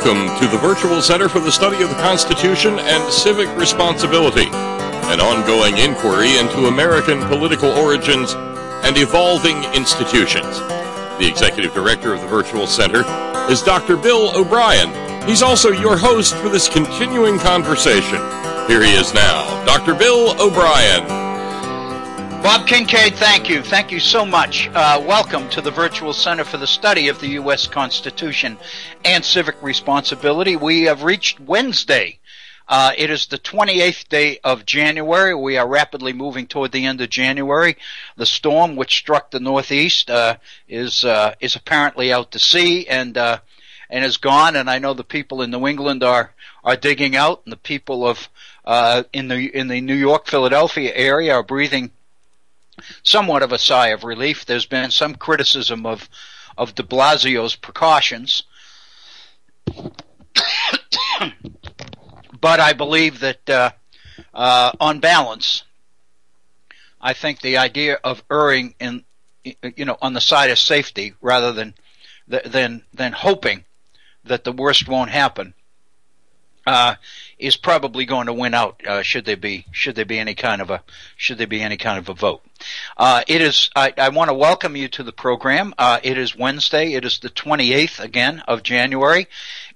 Welcome to the Virtual Center for the Study of the Constitution and Civic Responsibility, an ongoing inquiry into American political origins and evolving institutions. The Executive Director of the Virtual Center is Dr. Bill O'Brien. He's also your host for this continuing conversation. Here he is now, Dr. Bill O'Brien. Bob Kincaid, thank you. Thank you so much. Welcome to the Virtual Center for the Study of the U.S. Constitution and Civic Responsibility. We have reached Wednesday. It is the 28th day of January. We are rapidly moving toward the end of January. The storm which struck the Northeast is apparently out to sea and is gone. And I know the people in New England are digging out, and the people of in the New York, Philadelphia area are breathing somewhat of a sigh of relief. There's been some criticism of de Blasio's precautions, but I believe that on balance, I think the idea of erring in, on the side of safety rather than hoping that the worst won't happen is probably going to win out. Should there be any kind of a vote? I want to welcome you to the program. It is Wednesday. It is the 28th again of January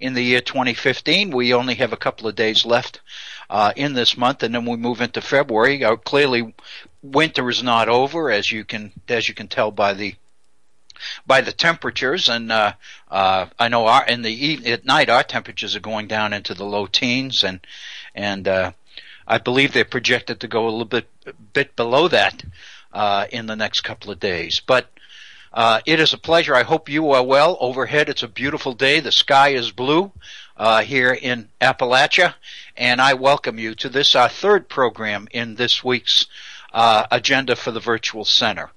in the year 2015. We only have a couple of days left in this month, and then we move into February. Clearly, winter is not over, as you can tell by the temperatures, and I know at night our temperatures are going down into the low teens, and I believe they're projected to go a little bit below that in the next couple of days. But it is a pleasure. I hope you are well. Overhead, it's a beautiful day. The sky is blue here in Appalachia, and I welcome you to this, our third program in this week's agenda for the Virtual Center.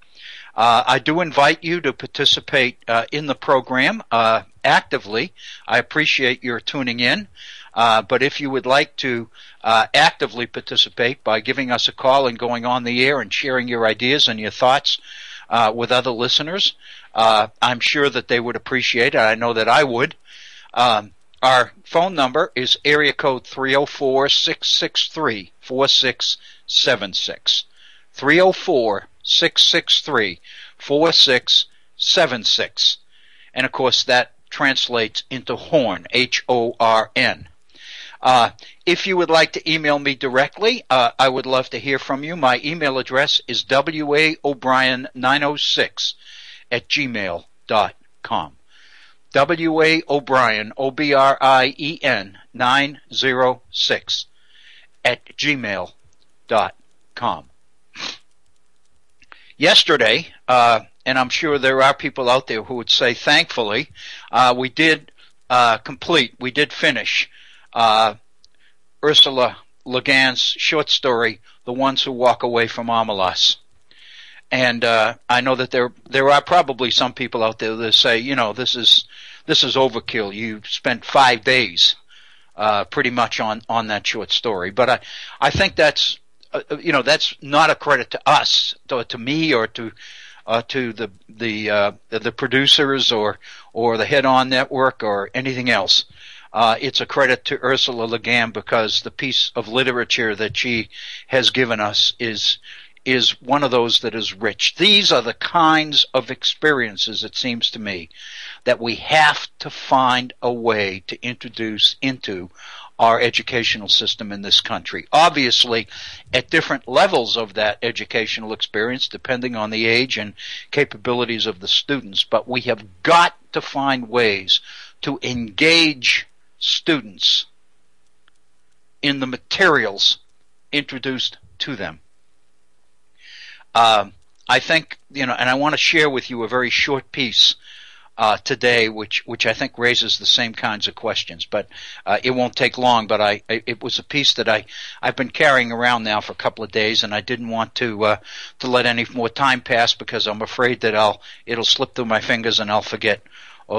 I do invite you to participate in the program actively. I appreciate your tuning in, but if you would like to actively participate by giving us a call and going on the air and sharing your ideas and your thoughts with other listeners, I'm sure that they would appreciate it. I know that I would. Our phone number is area code 304-663-4676. 304-663-4676. And of course that translates into HORN, H-O-R-N. If you would like to email me directly, I would love to hear from you. My email address is waobrien906 @gmail.com. waobrien, O-B-R-I-E-N 906 @gmail.com. Yesterday, and I'm sure there are people out there who would say thankfully, we did finish Ursula Le Guin's short story, The Ones Who Walk Away from Omelas. And I know that there are probably some people out there that say, this is overkill. You spent 5 days pretty much on that short story. But I think that's not a credit to us, to me, or to the producers or the Head On Network or anything else. It's a credit to Ursula Le Guin because the piece of literature that she has given us is one of those that is rich. These are the kinds of experiences, it seems to me, that we have to find a way to introduce into our educational system in this country. Obviously, at different levels of that educational experience, depending on the age and capabilities of the students, but we have got to find ways to engage students in the materials introduced to them. I think, and I want to share with you a very short piece today, which I think raises the same kinds of questions, but it won't take long. But it was a piece that I've been carrying around now for a couple of days, and I didn't want to let any more time pass because I'm afraid that it'll slip through my fingers and I'll forget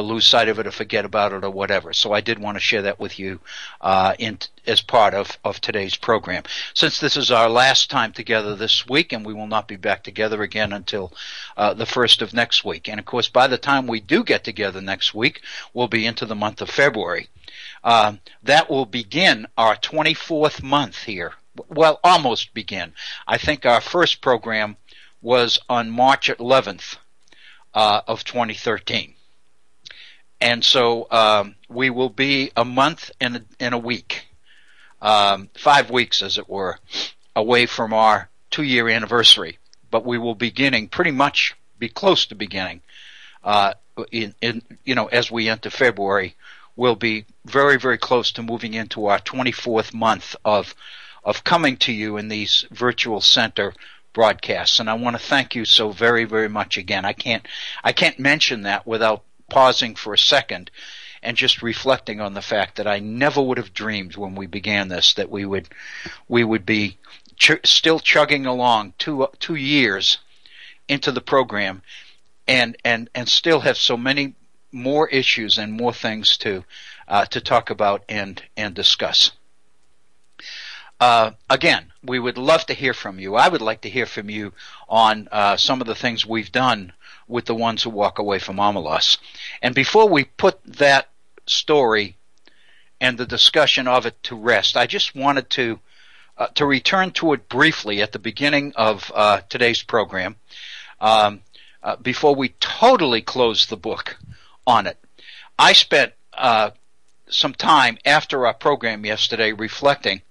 lose sight of it or forget about it or whatever. So I did want to share that with you as part of today's program. Since this is our last time together this week, and we will not be back together again until the first of next week. And, of course, by the time we do get together next week, we'll be into the month of February. That will begin our 24th month here. Well, almost begin. I think our first program was on March 11th of 2013. And so we will be a month and a week, 5 weeks, as it were, away from our 2-year anniversary. But we will beginning, pretty much be close to beginning, as we enter February, we'll be very, very close to moving into our 24th month of coming to you in these virtual center broadcasts. And I want to thank you so very, very much again. I can't mention that without pausing for a second and just reflecting on the fact that I never would have dreamed when we began this that we would be still chugging along 2 years into the program and still have so many more issues and more things to talk about and discuss. Again, we would love to hear from you. I would like to hear from you on some of the things we've done with the ones who walk away from Omelos. And before we put that story and the discussion of it to rest, I just wanted to return to it briefly at the beginning of today's program before we totally close the book on it. I spent some time after our program yesterday reflecting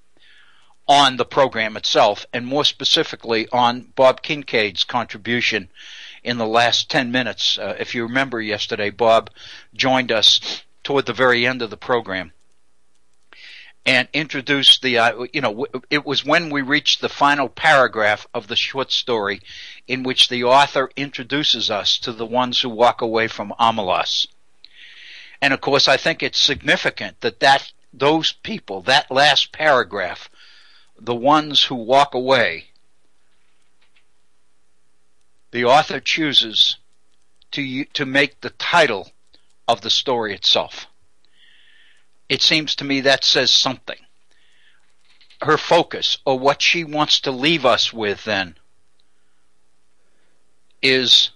on the program itself, and more specifically on Bob Kincaid's contribution in the last 10 minutes. If you remember yesterday, Bob joined us toward the very end of the program and introduced it was when we reached the final paragraph of the short story in which the author introduces us to the ones who walk away from Omelos. And of course, I think it's significant that those people, that last paragraph, the ones who walk away, the author chooses to make the title of the story itself. It seems to me that says something. Her focus, or what she wants to leave us with then, is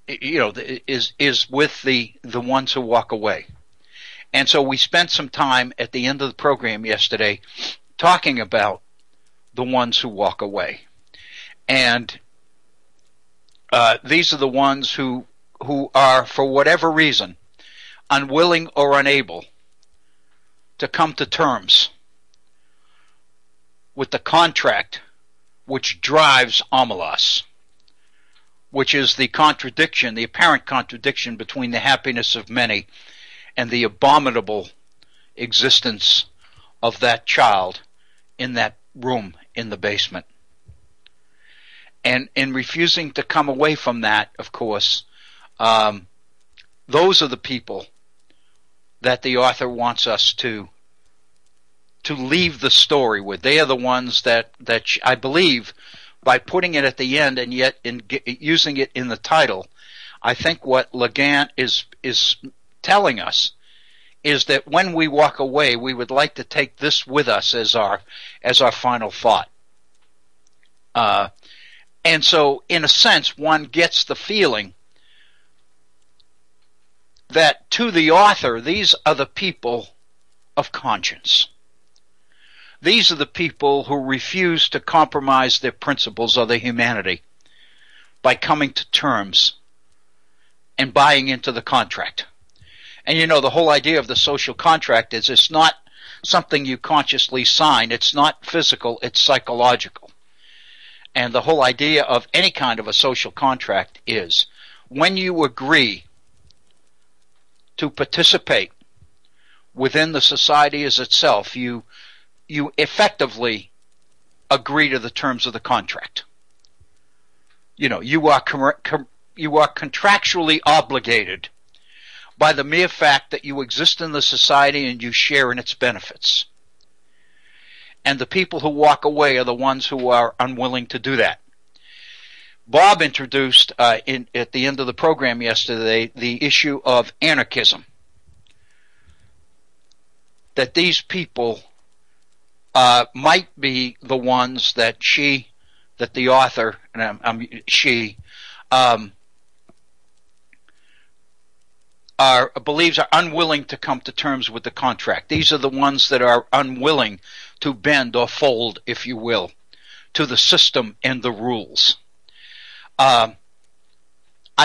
with the ones who walk away. And so we spent some time at the end of the program yesterday talking about the ones who walk away. And these are the ones who are, for whatever reason, unwilling or unable to come to terms with the contract which drives Omelos, which is the contradiction, the apparent contradiction between the happiness of many and the abominable existence of that child in that room in the basement. And in refusing to come away from that, of course, those are the people that the author wants us to leave the story with. They are the ones that I believe, by putting it at the end and yet using it in the title, I think what Le Gant is telling us is that when we walk away, we would like to take this with us as our final thought. And so, in a sense, one gets the feeling that to the author, these are the people of conscience. These are the people who refuse to compromise their principles or their humanity by coming to terms and buying into the contract. And the whole idea of the social contract is it's not something you consciously sign. It's not physical, it's psychological. And the whole idea of any kind of a social contract is when you agree to participate within the society as itself, you effectively agree to the terms of the contract. You are contractually obligated by the mere fact that you exist in the society and you share in its benefits. And the people who walk away are the ones who are unwilling to do that. Bob introduced at the end of the program yesterday the issue of anarchism. That these people might be the ones that the author, and believes are unwilling to come to terms with the contract. These are the ones that are unwilling to bend or fold, if you will, to the system and the rules. I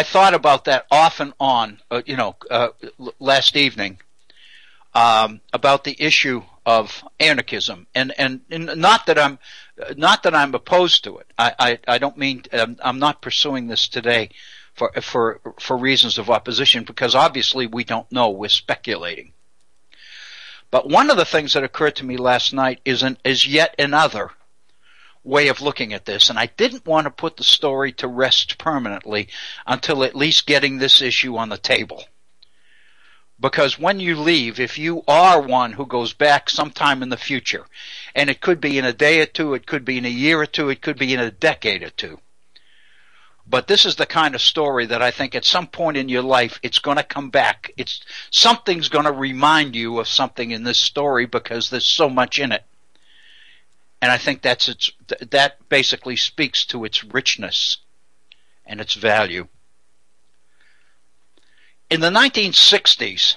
thought about that off and on, last evening, about the issue of anarchism, and not that I'm opposed to it. I don't mean I'm not pursuing this today for reasons of opposition, because obviously we don't know. We're speculating. But one of the things that occurred to me last night is yet another way of looking at this, and I didn't want to put the story to rest permanently until at least getting this issue on the table. Because when you leave, if you are one who goes back sometime in the future, and it could be in a day or two, it could be in a year or two, it could be in a decade or two, but this is the kind of story that I think at some point in your life it's going to come back. Something's going to remind you of something in this story because there's so much in it. And I think that basically speaks to its richness and its value. In the 1960s,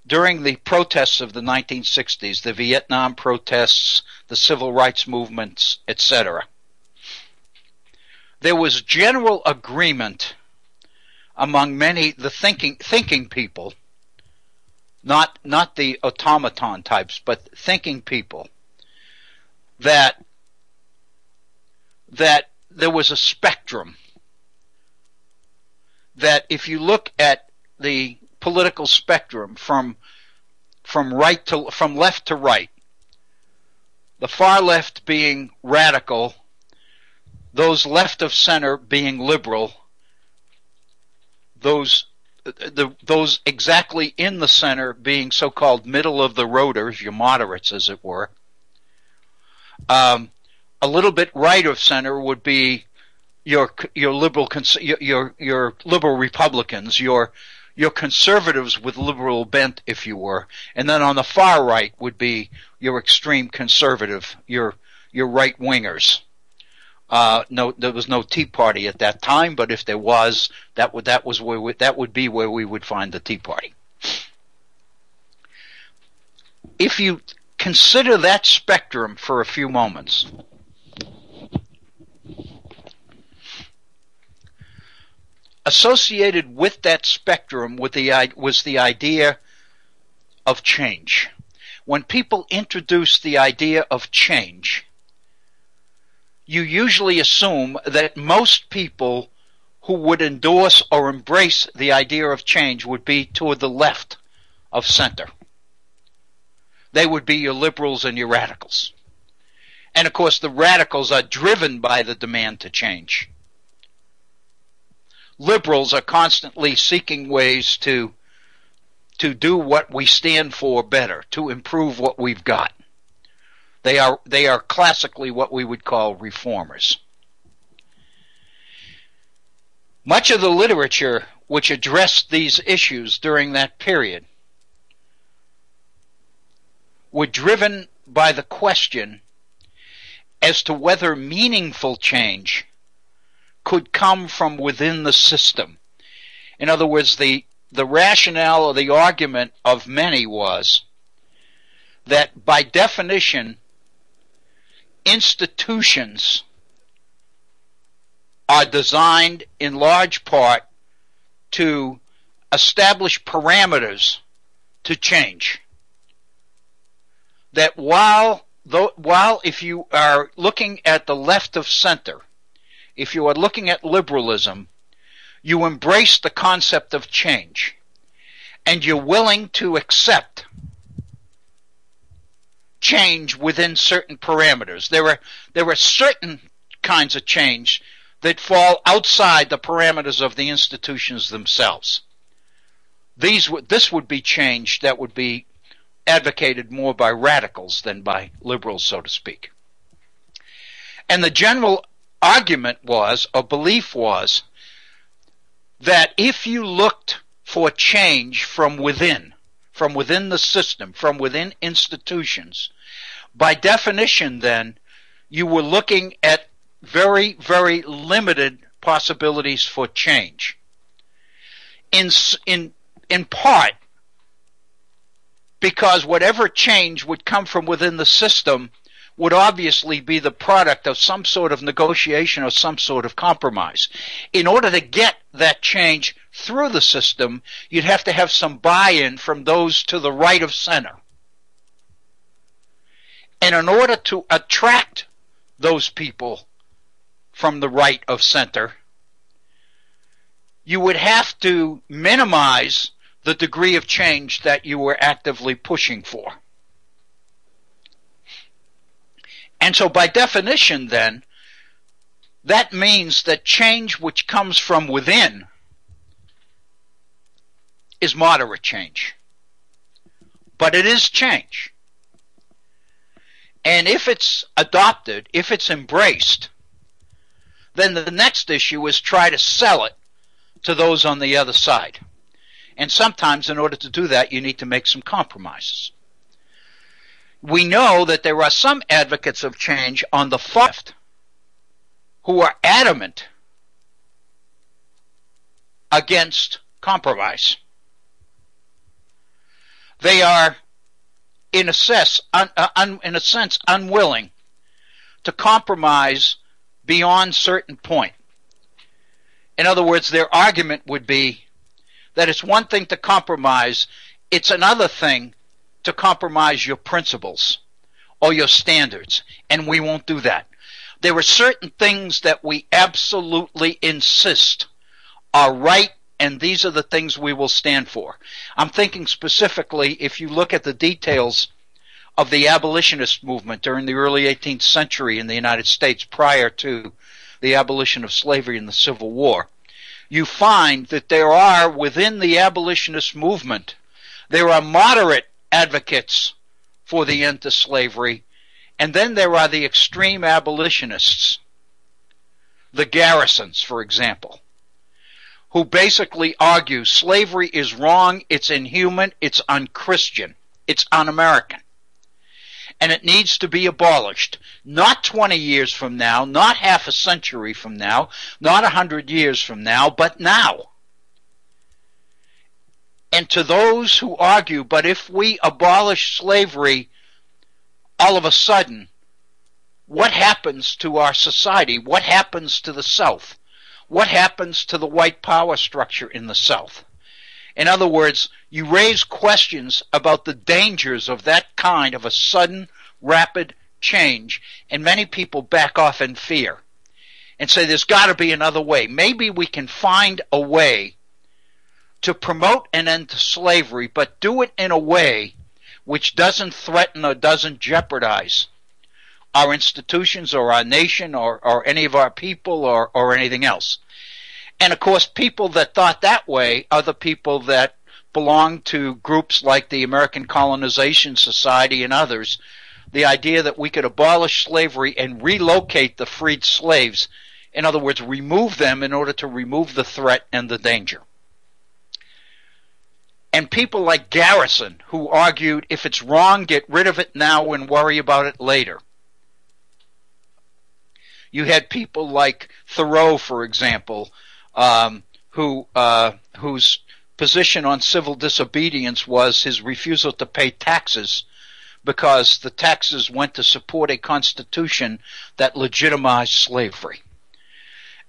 during the protests of the 1960s, the Vietnam protests, the civil rights movements, etc., there was general agreement among many the thinking people, not the automaton types, but thinking people, that there was a spectrum, that if you look at the political spectrum from left to right, the far left being radical, those left of center being liberal, those exactly in the center being so-called middle of the roaders, your moderates as it were. A little bit right of center would be your liberal Republicans, your conservatives with liberal bent, if you were, and then on the far right would be your extreme conservative, your right wingers. No, there was no Tea Party at that time, but if there was, that would be where we would find the Tea Party. If you consider that spectrum for a few moments, associated with that spectrum was the idea of change. When people introduce the idea of change, you usually assume that most people who would endorse or embrace the idea of change would be toward the left of center. They would be your liberals and your radicals. And of course the radicals are driven by the demand to change. Liberals are constantly seeking ways to do what we stand for better, to improve what we've got. They are classically what we would call reformers. Much of the literature which addressed these issues during that period were driven by the question as to whether meaningful change could come from within the system. In other words, the rationale or the argument of many was that by definition, institutions are designed in large part to establish parameters to change. That while if you are looking at the left of center, if you are looking at liberalism, you embrace the concept of change, and you're willing to accept change within certain parameters. There are certain kinds of change that fall outside the parameters of the institutions themselves. This would be change that would be advocated more by radicals than by liberals, so to speak. And the general argument was, or belief was, that if you looked for change from within the system, from within institutions, by definition then, you were looking at very, very limited possibilities for change. In part, because whatever change would come from within the system would obviously be the product of some sort of negotiation or some sort of compromise. In order to get that change through the system, you'd have to have some buy-in from those to the right of center. And in order to attract those people from the right of center, you would have to minimize the degree of change that you were actively pushing for. And so by definition then, that means that change which comes from within is moderate change. But it is change. And if it's adopted, if it's embraced, then the next issue is try to sell it to those on the other side. And sometimes in order to do that, you need to make some compromises. We know that there are some advocates of change on the far left who are adamant against compromise. They are, in a sense, unwilling to compromise beyond certain point. In other words, their argument would be that it's one thing to compromise, it's another thing to compromise your principles or your standards, and we won't do that. There are certain things that we absolutely insist are right, and these are the things we will stand for. I'm thinking specifically, if you look at the details of the abolitionist movement during the early 18th century in the United States prior to the abolition of slavery in the Civil War, you find that there are, within the abolitionist movement, there are moderate advocates for the end to slavery, and then there are the extreme abolitionists, the Garrisons, for example, who basically argue slavery is wrong, it's inhuman, it's unchristian, it's un-American, and it needs to be abolished. Not 20 years from now, not half a century from now, not 100 years from now, but now. And to those who argue, but if we abolish slavery, all of a sudden, what happens to our society? What happens to the South? What happens to the white power structure in the South? In other words, you raise questions about the dangers of that kind of a sudden, rapid change, and many people back off in fear and say there's got to be another way. Maybe we can find a way to promote an end to slavery, but do it in a way which doesn't threaten or doesn't jeopardize our institutions or our nation or any of our people or anything else. And of course, people that thought that way are the people that belong to groups like the American Colonization Society and others. The idea that we could abolish slavery and relocate the freed slaves, in other words, remove them in order to remove the threat and the danger. And people like Garrison, who argued if it's wrong, get rid of it now and worry about it later. You had people like Thoreau, for example, whose position on civil disobedience was his refusal to pay taxes because the taxes went to support a constitution that legitimized slavery.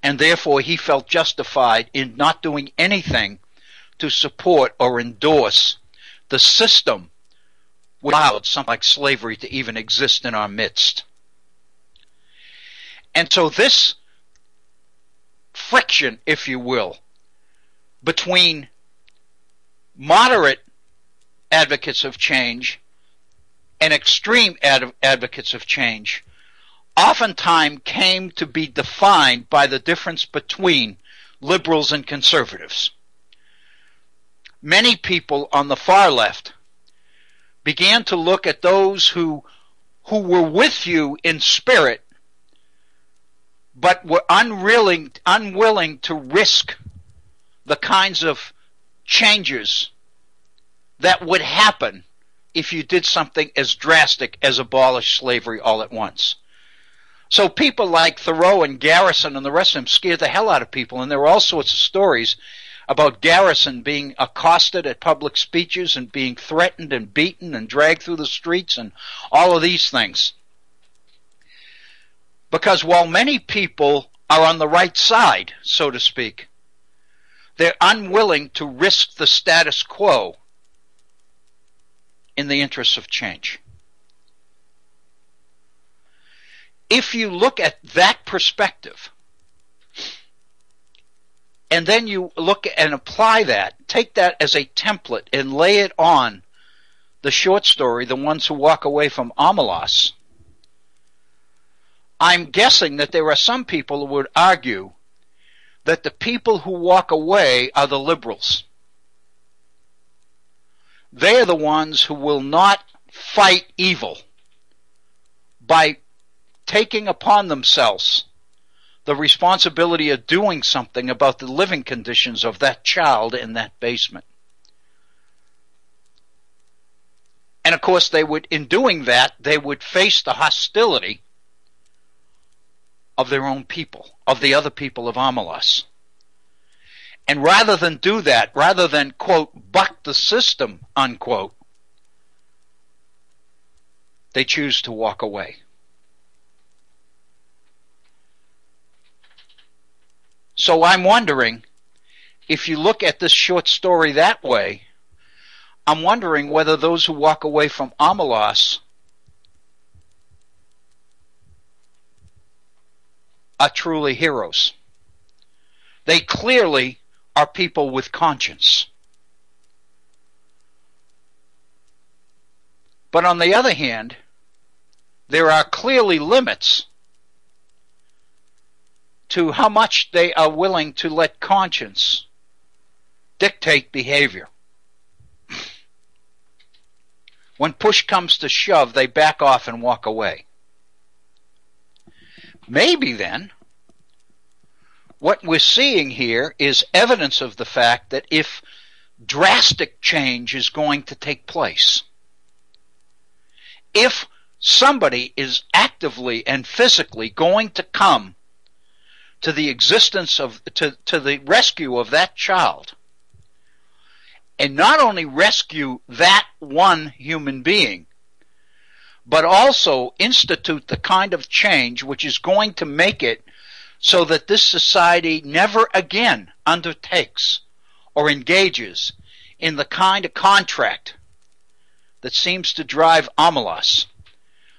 And therefore he felt justified in not doing anything to support or endorse the system which allowed something like slavery to even exist in our midst. And so this friction, if you will, between moderate advocates of change and extreme advocates of change oftentimes came to be defined by the difference between liberals and conservatives. Many people on the far left began to look at those who were with you in spirit, but were unwilling to risk the kinds of changes that would happen if you did something as drastic as abolish slavery all at once. So people like Thoreau and Garrison and the rest of them scared the hell out of people, and there were all sorts of stories about Garrison being accosted at public speeches and being threatened and beaten and dragged through the streets and all of these things. Because while many people are on the right side, so to speak, they're unwilling to risk the status quo in the interests of change. If you look at that perspective, and then you look and apply that, take that as a template and lay it on the short story, The Ones Who Walk Away from Omelas, I'm guessing that there are some people who would argue that the people who walk away are the liberals. They are the ones who will not fight evil by taking upon themselves the responsibility of doing something about the living conditions of that child in that basement. And of course, in doing that, they would face the hostility of their own people, of the other people of Omelas. And rather than do that, rather than, quote, buck the system, unquote, they choose to walk away. So I'm wondering, if you look at this short story that way, I'm wondering whether those who walk away from Omelas are truly heroes. They clearly are people with conscience. But on the other hand, there are clearly limits to how much they are willing to let conscience dictate behavior. When push comes to shove, they back off and walk away. Maybe then, what we're seeing here is evidence of the fact that if drastic change is going to take place, if somebody is actively and physically going to come to the existence of, to the rescue of that child, and not only rescue that one human being, but also institute the kind of change which is going to make it so that this society never again undertakes or engages in the kind of contract that seems to drive Omelas,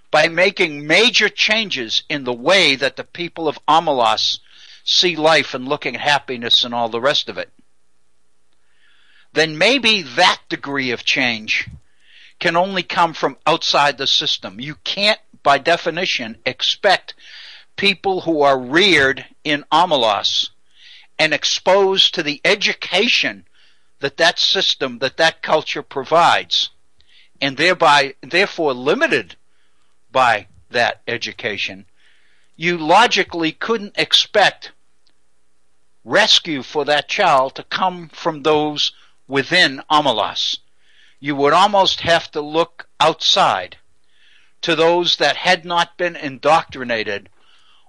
by making major changes in the way that the people of Omelas see life and looking at happiness and all the rest of it, then maybe that degree of change can only come from outside the system. You can't, by definition, expect people who are reared in Omelas and exposed to the education that that system, that that culture provides, and therefore limited by that education, you logically couldn't expect rescue for that child to come from those within Omelas. You would almost have to look outside to those that had not been indoctrinated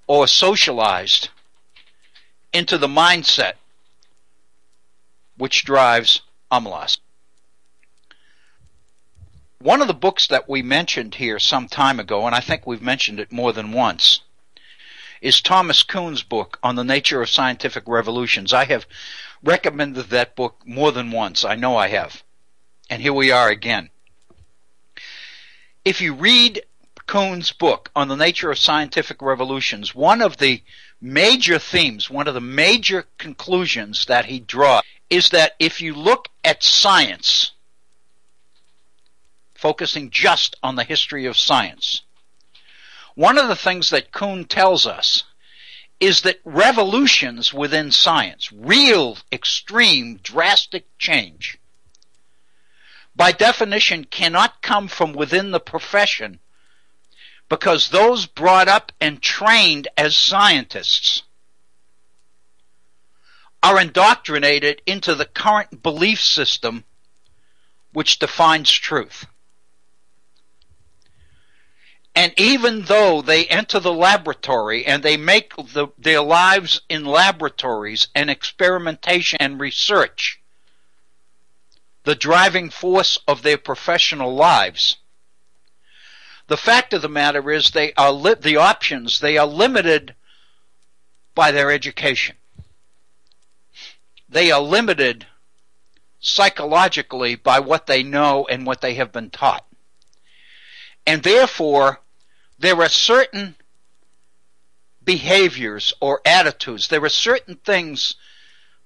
or socialized into the mindset which drives Omelas. One of the books that we mentioned here some time ago, and I think we've mentioned it more than once, is Thomas Kuhn's book on the nature of scientific revolutions. I have recommended that book more than once. I know I have. And here we are again. If you read Kuhn's book on the nature of scientific revolutions, one of the major themes, one of the major conclusions that he draws is that if you look at science, focusing just on the history of science, one of the things that Kuhn tells us is that revolutions within science, real, extreme, drastic change, by definition cannot come from within the profession, because those brought up and trained as scientists are indoctrinated into the current belief system which defines truth. And even though they enter the laboratory and they make their lives in laboratories and experimentation and research the driving force of their professional lives, the fact of the matter is they are limited by their education. They are limited psychologically by what they know and what they have been taught. And therefore, there are certain behaviors or attitudes, there are certain things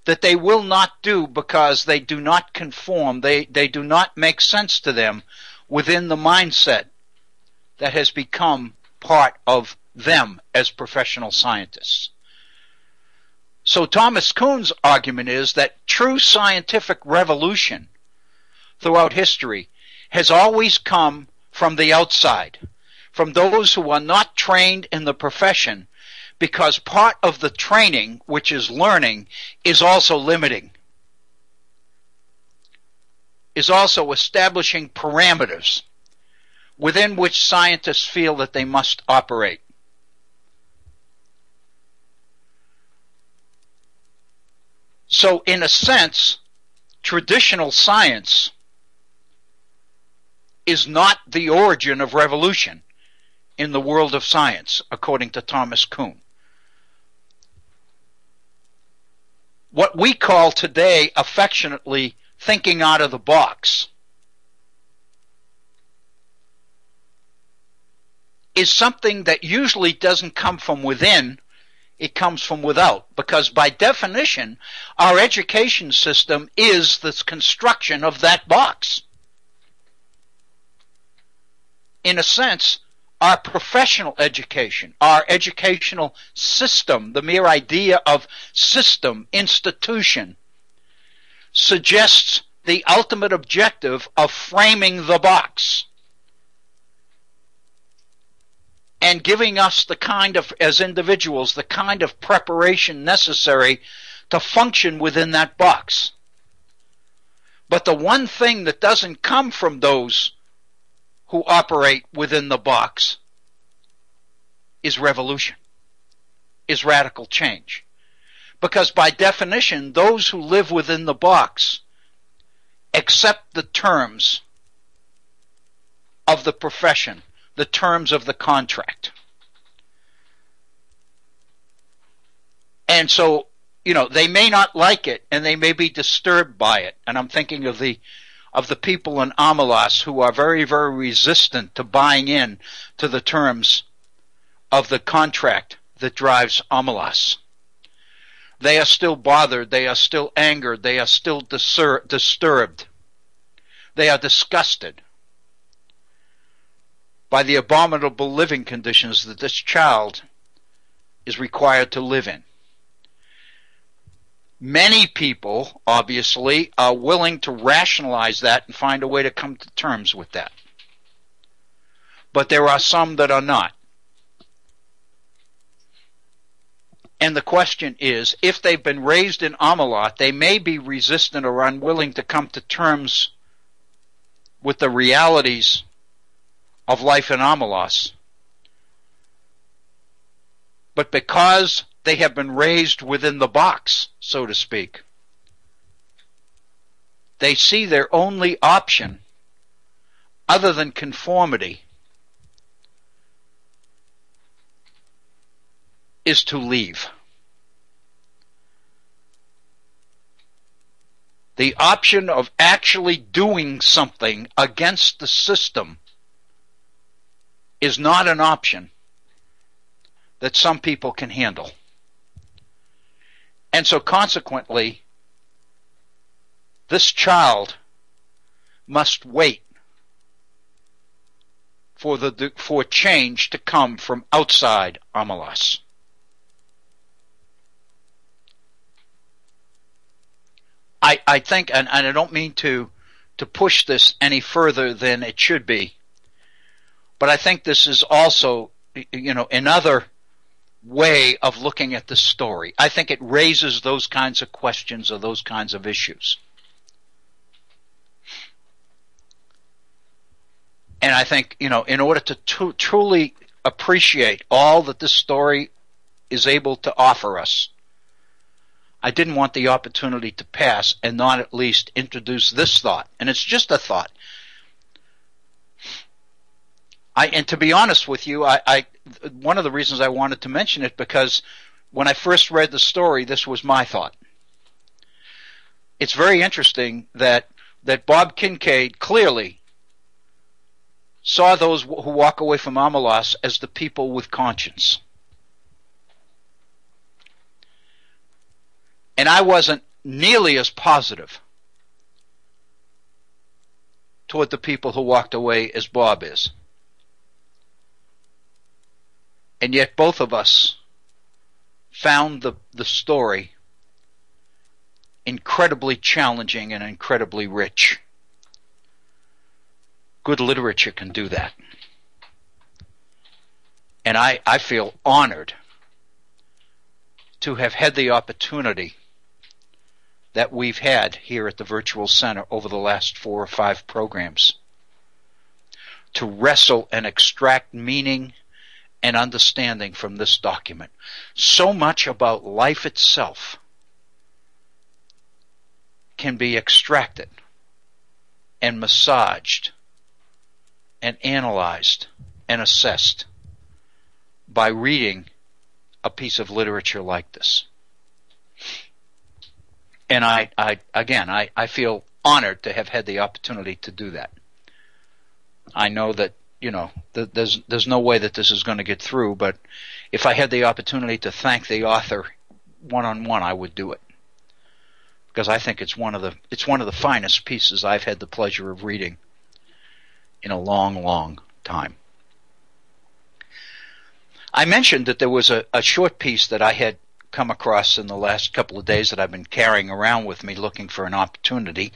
that they will not do because they do not conform, they do not make sense to them within the mindset that has become part of them as professional scientists. So Thomas Kuhn's argument is that true scientific revolution throughout history has always come from the outside, from those who are not trained in the profession, because part of the training, which is learning, is also limiting, is also establishing parameters within which scientists feel that they must operate. So, in a sense, traditional science is not the origin of revolution in the world of science, according to Thomas Kuhn. What we call today, affectionately, thinking out of the box is something that usually doesn't come from within, it comes from without, because by definition, our education system is the construction of that box. In a sense, our professional education, our educational system, the mere idea of system, institution, suggests the ultimate objective of framing the box and giving us the kind of, as individuals, the kind of preparation necessary to function within that box. But the one thing that doesn't come from those who operate within the box is revolution, is radical change. Because by definition, those who live within the box accept the terms of the profession, the terms of the contract. And so, they may not like it and they may be disturbed by it. And I'm thinking of the people in Amalas who are very, very resistant to buying in to the terms of the contract that drives Amalas. They are still bothered, they are still angered, they are still disturbed. They are disgusted by the abominable living conditions that this child is required to live in. Many people, obviously, are willing to rationalize that and find a way to come to terms with that. But there are some that are not. And the question is, if they've been raised in Amalat, they may be resistant or unwilling to come to terms with the realities of life in Amalas. But because they have been raised within the box, so to speak, they see their only option other than conformity is to leave. The option of actually doing something against the system is not an option that some people can handle. And so consequently, this child must wait for change to come from outside Amalas. I think, and I don't mean to push this any further than it should be, But I think this is also, another way of looking at the story. I think it raises those kinds of questions or those kinds of issues. And I think, in order to truly appreciate all that this story is able to offer us, I didn't want the opportunity to pass and not at least introduce this thought. And it's just a thought. And to be honest with you, one of the reasons I wanted to mention it, because when I first read the story, this was my thought. It's very interesting that Bob Kincaid clearly saw those who walk away from Omelas as the people with conscience. And I wasn't nearly as positive toward the people who walked away as Bob is. And yet both of us found the story incredibly challenging and incredibly rich. Good literature can do that. And I feel honored to have had the opportunity that we've had here at the Virtual Center over the last 4 or 5 programs to wrestle and extract meaning and understanding from this document. So much about life itself can be extracted and massaged and analyzed and assessed by reading a piece of literature like this. And I feel honored to have had the opportunity to do that. I know that, there's no way that this is going to get through, but if I had the opportunity to thank the author one-on-one, I would do it. Because I think it's one of the finest pieces I've had the pleasure of reading in a long, long time. I mentioned that there was a short piece that I had come across in the last couple of days that I've been carrying around with me looking for an opportunity,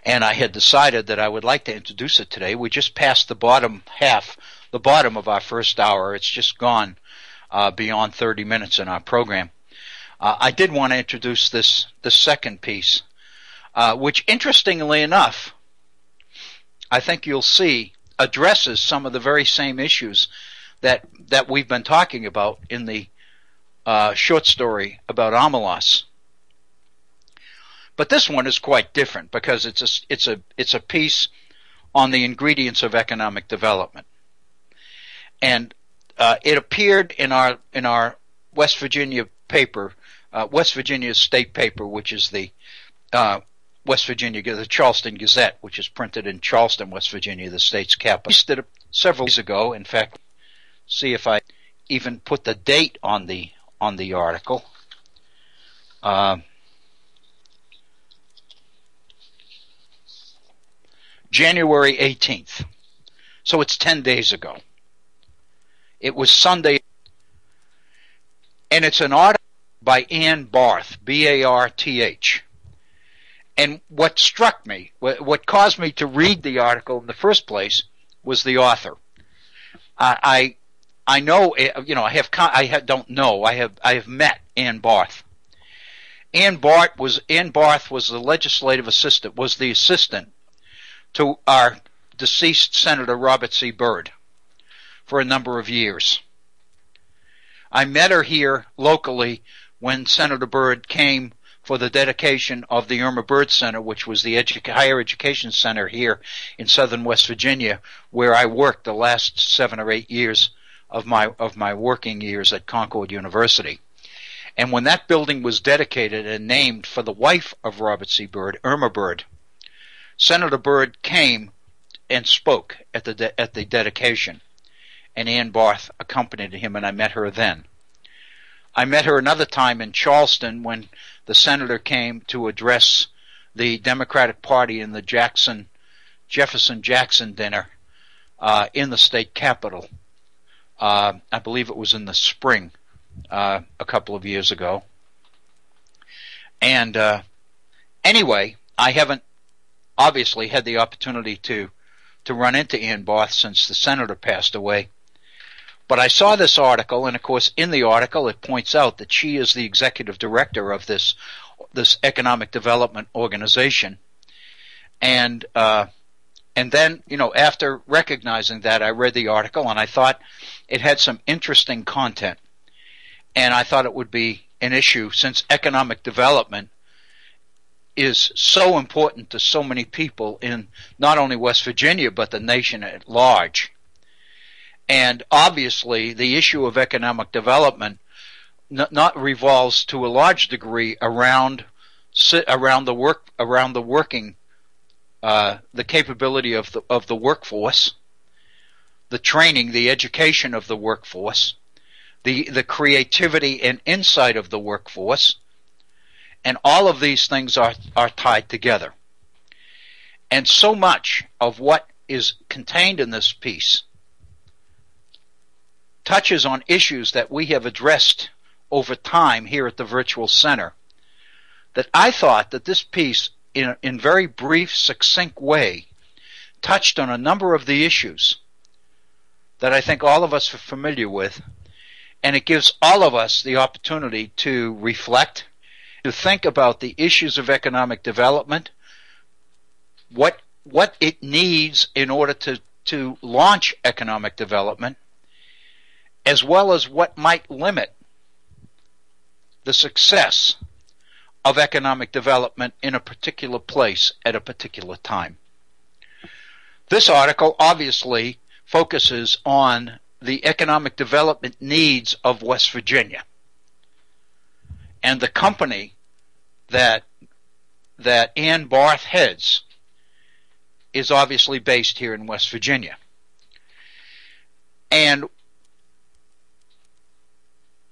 and I had decided that I would like to introduce it today. We just passed the bottom of our first hour. It's just gone beyond 30 minutes in our program. I did want to introduce the second piece, which interestingly enough, I think you'll see addresses some of the very same issues that we've been talking about in the short story about Omelas. But this one is quite different because it's a piece on the ingredients of economic development, and it appeared in our West Virginia paper, West Virginia state paper, which is the West Virginia, the Charleston Gazette, which is printed in Charleston, West Virginia, the state's capital. I did it several years ago. In fact, see if I even put the date on the article. January 18th. So it's 10 days ago. It was Sunday. And it's an article by Ann Barth, B-A-R-T-H. And what struck me, what caused me to read the article in the first place, was the author. I know, I have met Ann Barth. Ann Barth was the legislative assistant, was the assistant to our deceased Senator Robert C. Byrd for a number of years. I met her here locally when Senator Byrd came for the dedication of the Irma Byrd Center, which was the higher education center here in southern West Virginia, where I worked the last 7 or 8 years of my working years at Concord University. And when that building was dedicated and named for the wife of Robert C. Byrd, Irma Byrd, Senator Byrd came and spoke at the dedication, and Ann Barth accompanied him, and I met her then. I met her another time in Charleston when the senator came to address the Democratic Party in the Jefferson-Jackson dinner in the state capitol. I believe it was in the spring a couple of years ago. And anyway, I haven't obviously had the opportunity to to run into Ann Barth since the senator passed away. But I saw this article, and of course in the article it points out that she is the executive director of this economic development organization. And then, after recognizing that, I read the article and I thought it had some interesting content. And I thought it would be an issue, since economic development is so important to so many people in not only West Virginia but the nation at large. And obviously the issue of economic development not revolves to a large degree around the working, the capability of the workforce, the training, the education of the workforce, the creativity and insight of the workforce, and all of these things are tied together. And so much of what is contained in this piece touches on issues that we have addressed over time here at the Virtual Center, that I thought that this piece, in very brief, succinct way, touched on a number of the issues that I think all of us are familiar with, and it gives all of us the opportunity to reflect, to think about the issues of economic development, what it needs in order to launch economic development, as well as what might limit the success of economic development in a particular place at a particular time. This article obviously focuses on the economic development needs of West Virginia. And the company that Ann Barth heads is obviously based here in West Virginia. And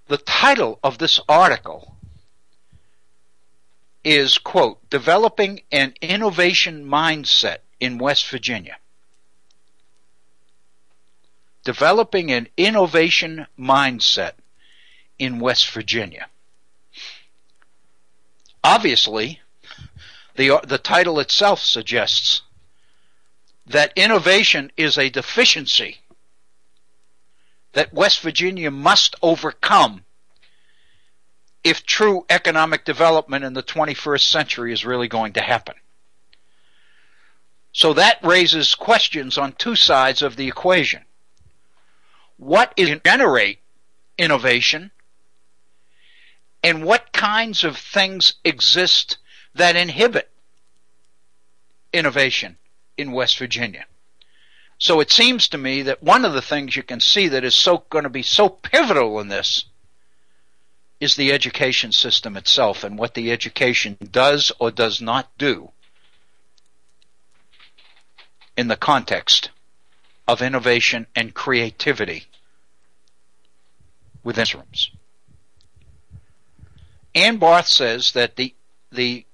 the title of this article is, quote, "Developing an Innovation Mindset in West Virginia." Developing an innovation mindset in West Virginia. Obviously, the title itself suggests that innovation is a deficiency that West Virginia must overcome if true economic development in the 21st century is really going to happen. So that raises questions on two sides of the equation. What is to generate innovation, and what kinds of things exist that inhibit innovation in West Virginia? So it seems to me that one of the things you can see that is going to be so pivotal in this is the education system itself, and what the education does or does not do in the context of innovation and creativity within rooms. Ann Barth says that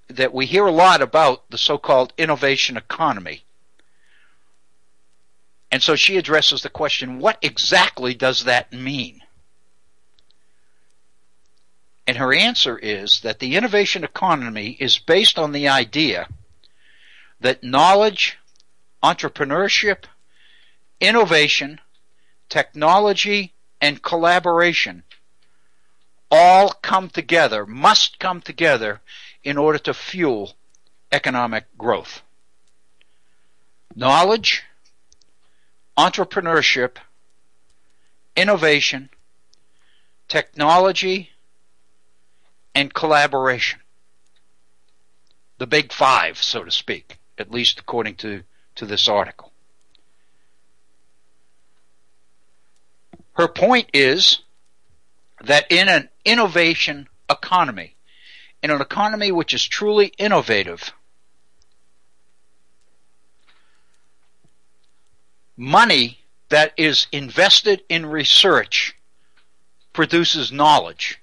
that we hear a lot about the so-called innovation economy. And so she addresses the question, what exactly does that mean? And her answer is that the innovation economy is based on the idea that knowledge, entrepreneurship, innovation, technology, and collaboration all come together, must come together in order to fuel economic growth. Knowledge, entrepreneurship, innovation, technology, and collaboration. The big five, so to speak, at least according to this article. Her point is that in an innovation economy, in an economy which is truly innovative, money that is invested in research produces knowledge.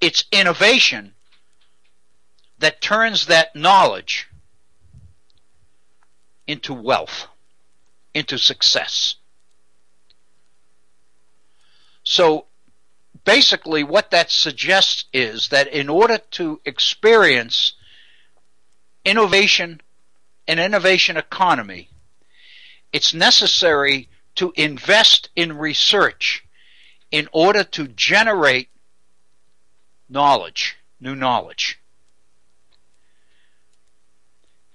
It's innovation that turns that knowledge into wealth, into success. So basically what that suggests is that in order to experience innovation an innovation economy, it's necessary to invest in research in order to generate knowledge, new knowledge.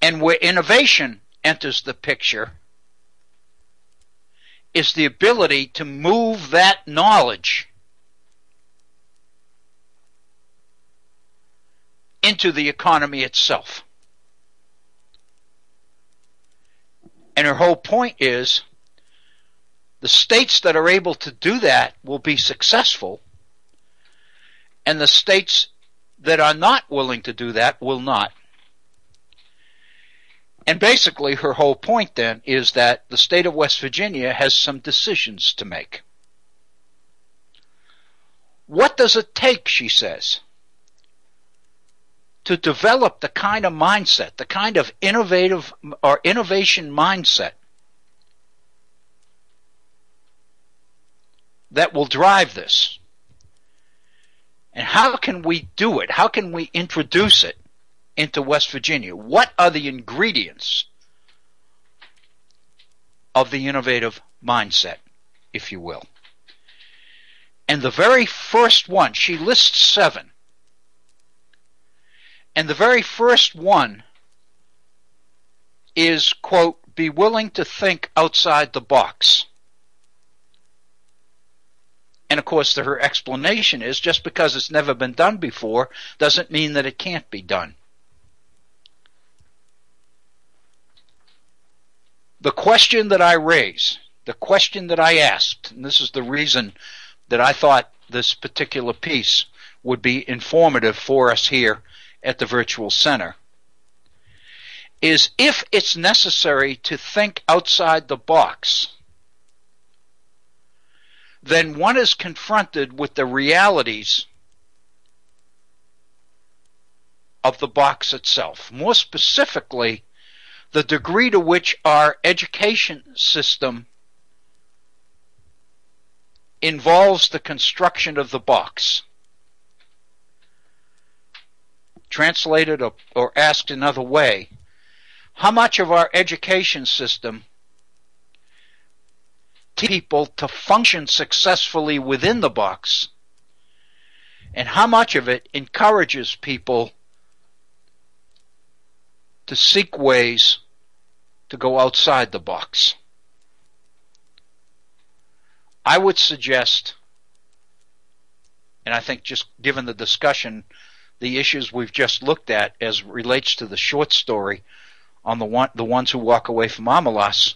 And where innovation enters the picture is the ability to move that knowledge into the economy itself. And her whole point is the states that are able to do that will be successful, and the states that are not willing to do that will not. And basically her whole point then is that the state of West Virginia has some decisions to make. What does it take, she says, to develop the kind of mindset, the kind of innovative or innovation mindset that will drive this? And how can we do it? How can we introduce it into West Virginia? What are the ingredients of the innovative mindset, if you will? And the very first one, she lists 7. And the very first one is, quote, be willing to think outside the box. And of course, her explanation is just because it's never been done before doesn't mean that it can't be done. The question that I raise, the question that I asked, and this is the reason that I thought this particular piece would be informative for us here at the Virtual Center, is if it's necessary to think outside the box, then one is confronted with the realities of the box itself. More specifically, the degree to which our education system involves the construction of the box. Translated or asked another way, how much of our education system teaches people to function successfully within the box, and how much of it encourages people to seek ways to go outside the box? I would suggest, and I think just given the discussion, the issues we've just looked at as relates to the short story on the ones who walk away from Omelas,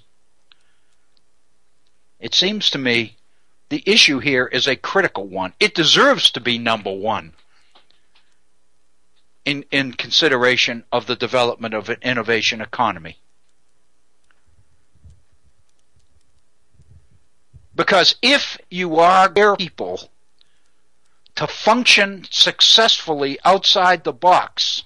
it seems to me the issue here is a critical one. It deserves to be number one in consideration of the development of an innovation economy. Because if you are people to function successfully outside the box,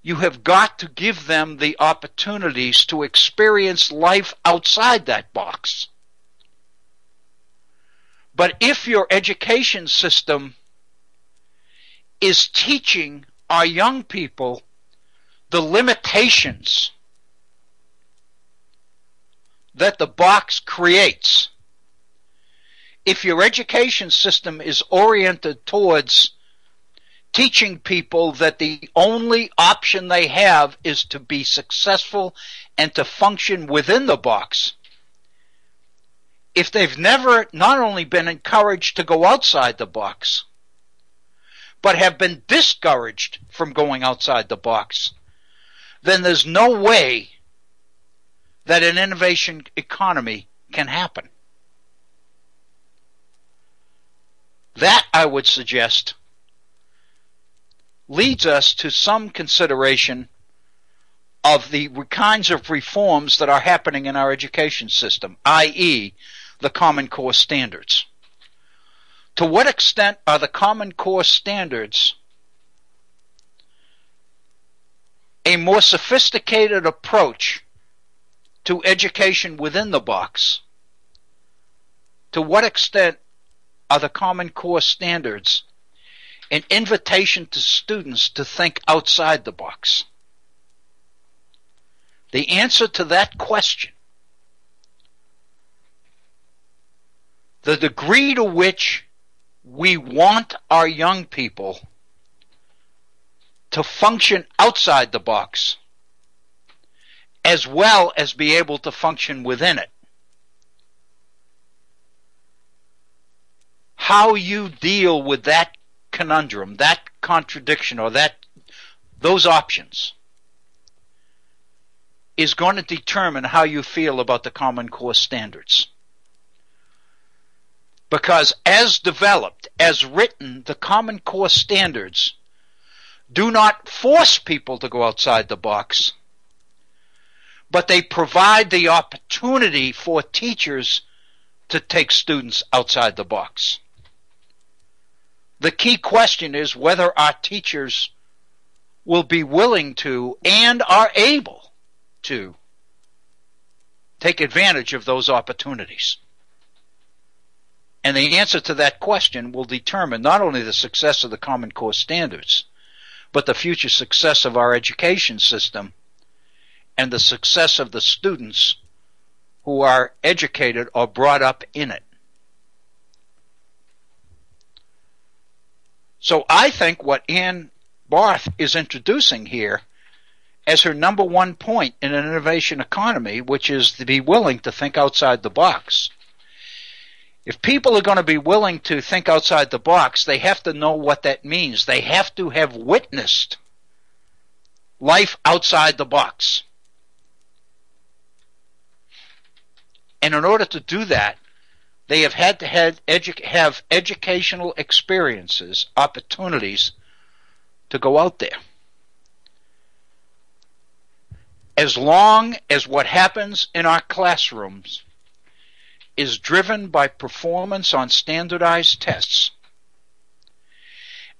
you have got to give them the opportunities to experience life outside that box. But if your education system is teaching our young people the limitations that the box creates, if your education system is oriented towards teaching people that the only option they have is to be successful and to function within the box, if they've never not only been encouraged to go outside the box, but have been discouraged from going outside the box, then there's no way that an innovation economy can happen. That, I would suggest, leads us to some consideration of the kinds of reforms that are happening in our education system, i.e., the Common Core standards. To what extent are the Common Core standards a more sophisticated approach to education within the box? To what extent are the Common Core standards an invitation to students to think outside the box? The answer to that question, the degree to which we want our young people to function outside the box as well as be able to function within it. How you deal with that conundrum, that contradiction, or those options is going to determine how you feel about the Common Core standards. Because as developed, as written, the Common Core standards do not force people to go outside the box, but they provide the opportunity for teachers to take students outside the box. The key question is whether our teachers will be willing to and are able to take advantage of those opportunities. And the answer to that question will determine not only the success of the Common Core standards, but the future success of our education system and the success of the students who are educated or brought up in it. So I think what Ann Barth is introducing here as her number one point in an innovation economy, which is to be willing to think outside the box. If people are going to be willing to think outside the box, they have to know what that means. They have to have witnessed life outside the box. And in order to do that, they have had to have educational experiences, opportunities to go out there. As long as what happens in our classrooms is driven by performance on standardized tests,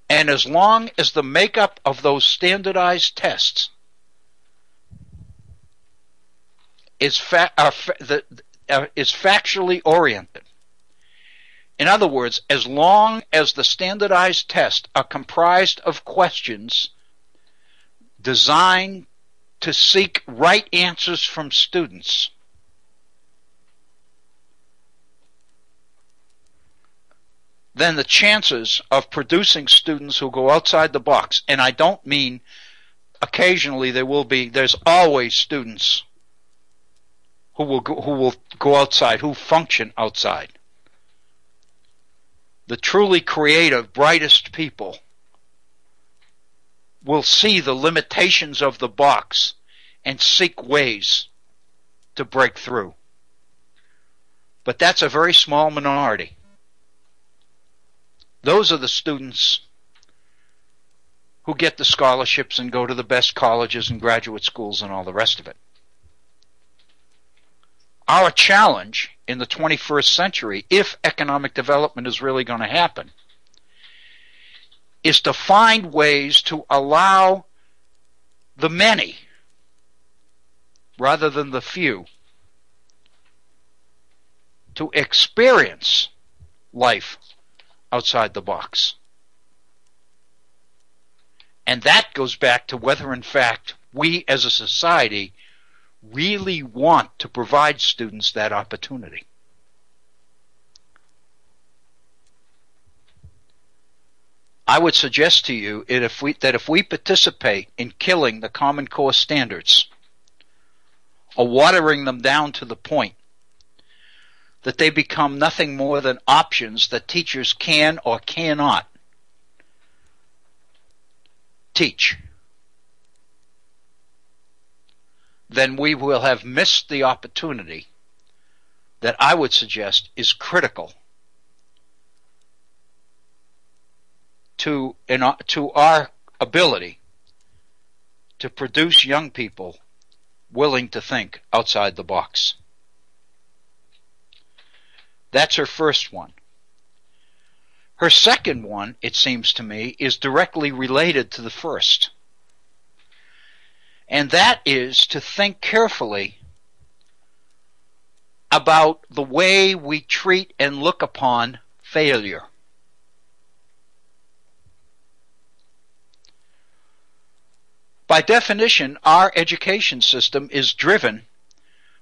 and as long as the makeup of those standardized tests is factually oriented. In other words, as long as the standardized tests are comprised of questions designed to seek right answers from students, then the chances of producing students who go outside the box, and I don't mean occasionally there's always students who will go outside, who function outside. The truly creative, brightest people will see the limitations of the box and seek ways to break through. But that's a very small minority. Those are the students who get the scholarships and go to the best colleges and graduate schools and all the rest of it. Our challenge in the 21st century, if economic development is really going to happen, is to find ways to allow the many, rather than the few, to experience life outside the box. And that goes back to whether, in fact, we as a society really want to provide students that opportunity. I would suggest to you that if we participate in killing the Common Core standards, or watering them down to the point that they become nothing more than options that teachers can or cannot teach, then we will have missed the opportunity that I would suggest is critical to our ability to produce young people willing to think outside the box. That's her first one. Her second one, it seems to me, is directly related to the first. And that is to think carefully about the way we treat and look upon failure. By definition, our education system is driven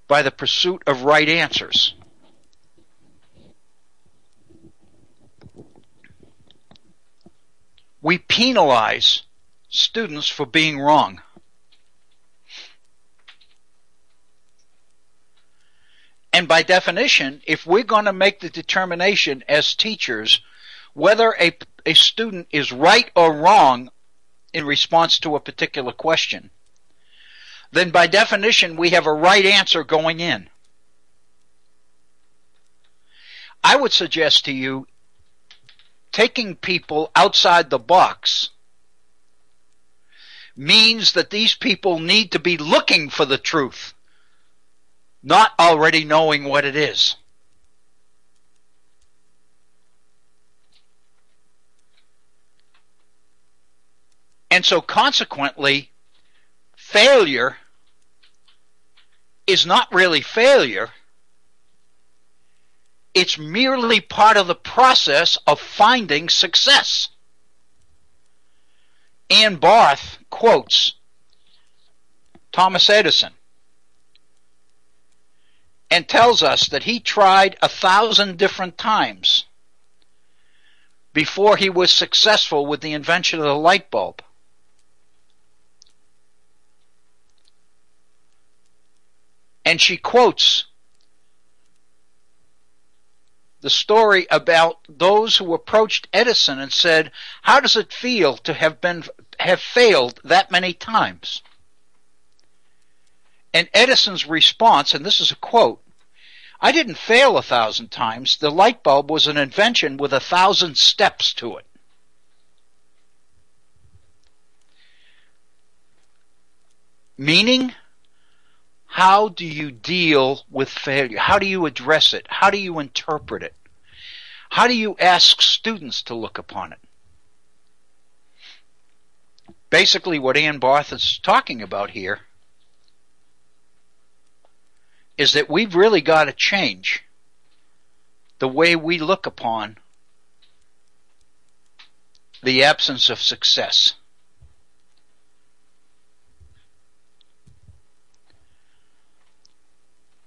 by the pursuit of right answers. We penalize students for being wrong. And by definition, if we're going to make the determination as teachers whether a student is right or wrong in response to a particular question, then by definition we have a right answer going in. I would suggest to you, taking people outside the box means that these people need to be looking for the truth, not already knowing what it is. And so consequently, failure is not really failure. It's merely part of the process of finding success. Ann Barth quotes Thomas Edison and tells us that he tried 1,000 different times before he was successful with the invention of the light bulb. And she quotes the story about those who approached Edison and said, "How does it feel to have failed that many times?" And Edison's response, and this is a quote, "I didn't fail 1,000 times. The light bulb was an invention with 1,000 steps to it." Meaning, how do you deal with failure? How do you address it? How do you interpret it? How do you ask students to look upon it? Basically, what Ann Barth is talking about here is that we've really got to change the way we look upon the absence of success.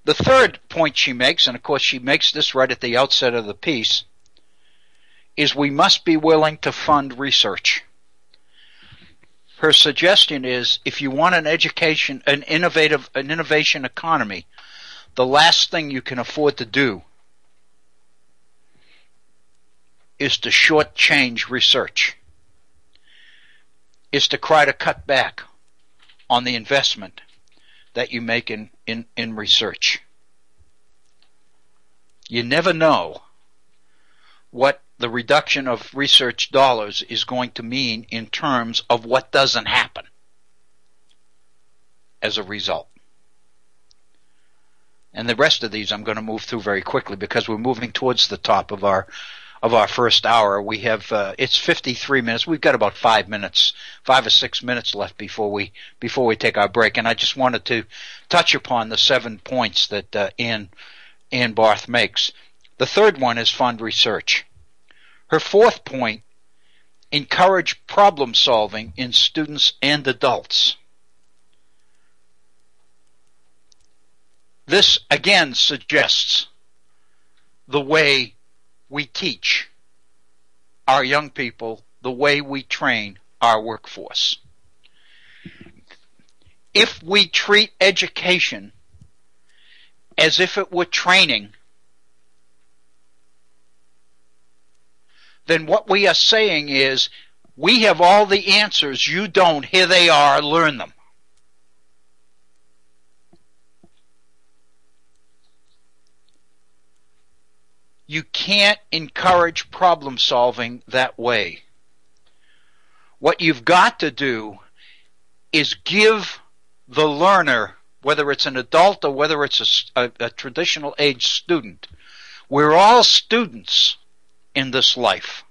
The third point she makes, and of course she makes this right at the outset of the piece, is we must be willing to fund research. Her suggestion is, if you want an innovation economy, the last thing you can afford to do is to shortchange research, is to try to cut back on the investment that you make in research. You never know what the reduction of research dollars is going to mean in terms of what doesn't happen as a result. And the rest of these I'm going to move through very quickly because we're moving towards the top of our first hour. We have it's 53 minutes. We've got about 5 or 6 minutes left before we take our break. And I just wanted to touch upon the 7 points that Ann Barth makes. The third one is fund research. Her fourth point, encourage problem solving in students and adults. This again suggests the way we teach our young people, the way we train our workforce. If we treat education as if it were training, then what we are saying is, we have all the answers, you don't, here they are, learn them. You can't encourage problem solving that way. What you've got to do is give the learner, whether it's an adult or whether it's a traditional age student, we're all students in this life.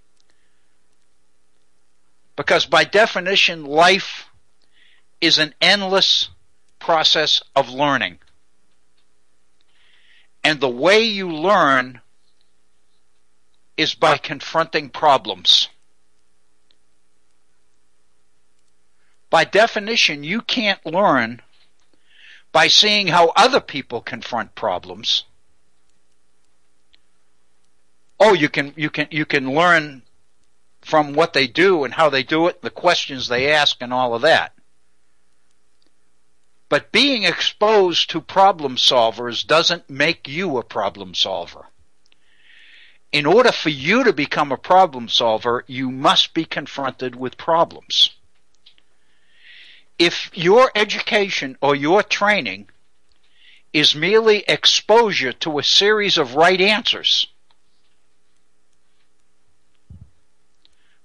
Because by definition, life is an endless process of learning. And the way you learn is by confronting problems. By definition, you can't learn by seeing how other people confront problems. Oh, you can learn from what they do and how they do it, the questions they ask and all of that. But being exposed to problem solvers doesn't make you a problem solver. In order for you to become a problem solver, you must be confronted with problems. If your education or your training is merely exposure to a series of right answers,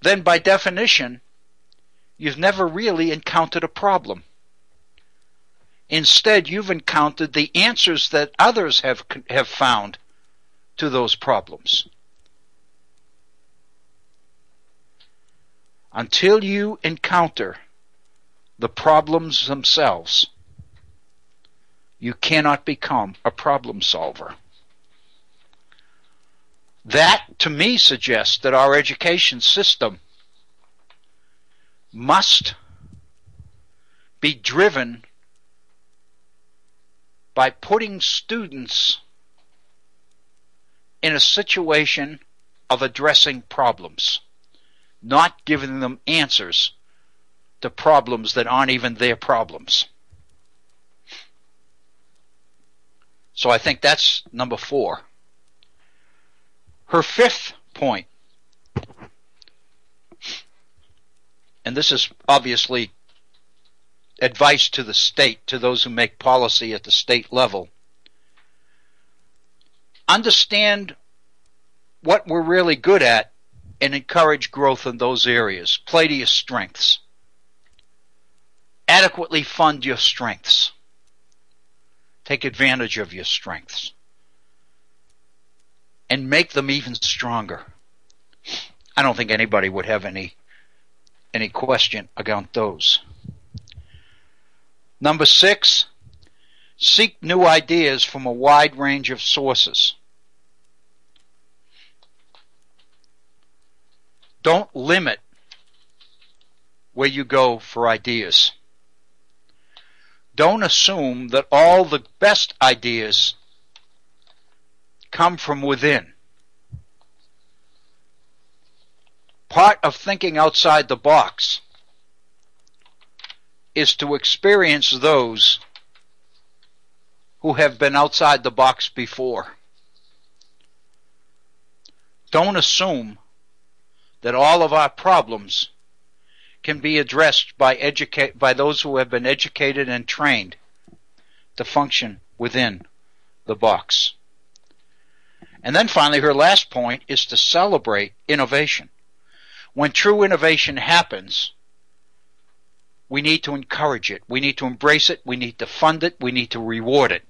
then by definition, you've never really encountered a problem. Instead, you've encountered the answers that others have found to those problems. Until you encounter the problems themselves, you cannot become a problem solver. That, to me, suggests that our education system must be driven by putting students in a situation of addressing problems, not giving them answers to problems that aren't even their problems. So I think that's number 4. Her 5th point, and this is obviously advice to the state, to those who make policy at the state level. Understand what we're really good at and encourage growth in those areas. Play to your strengths. Adequately fund your strengths. Take advantage of your strengths. And make them even stronger. I don't think anybody would have any question about those. Number 6, seek new ideas from a wide range of sources. Don't limit where you go for ideas. Don't assume that all the best ideas come from within. Part of thinking outside the box is to experience those who have been outside the box before. Don't assume that all of our problems can be addressed by those who have been educated and trained to function within the box. And then finally, her last point is to celebrate innovation. When true innovation happens, we need to encourage it. We need to embrace it. We need to fund it. We need to reward it.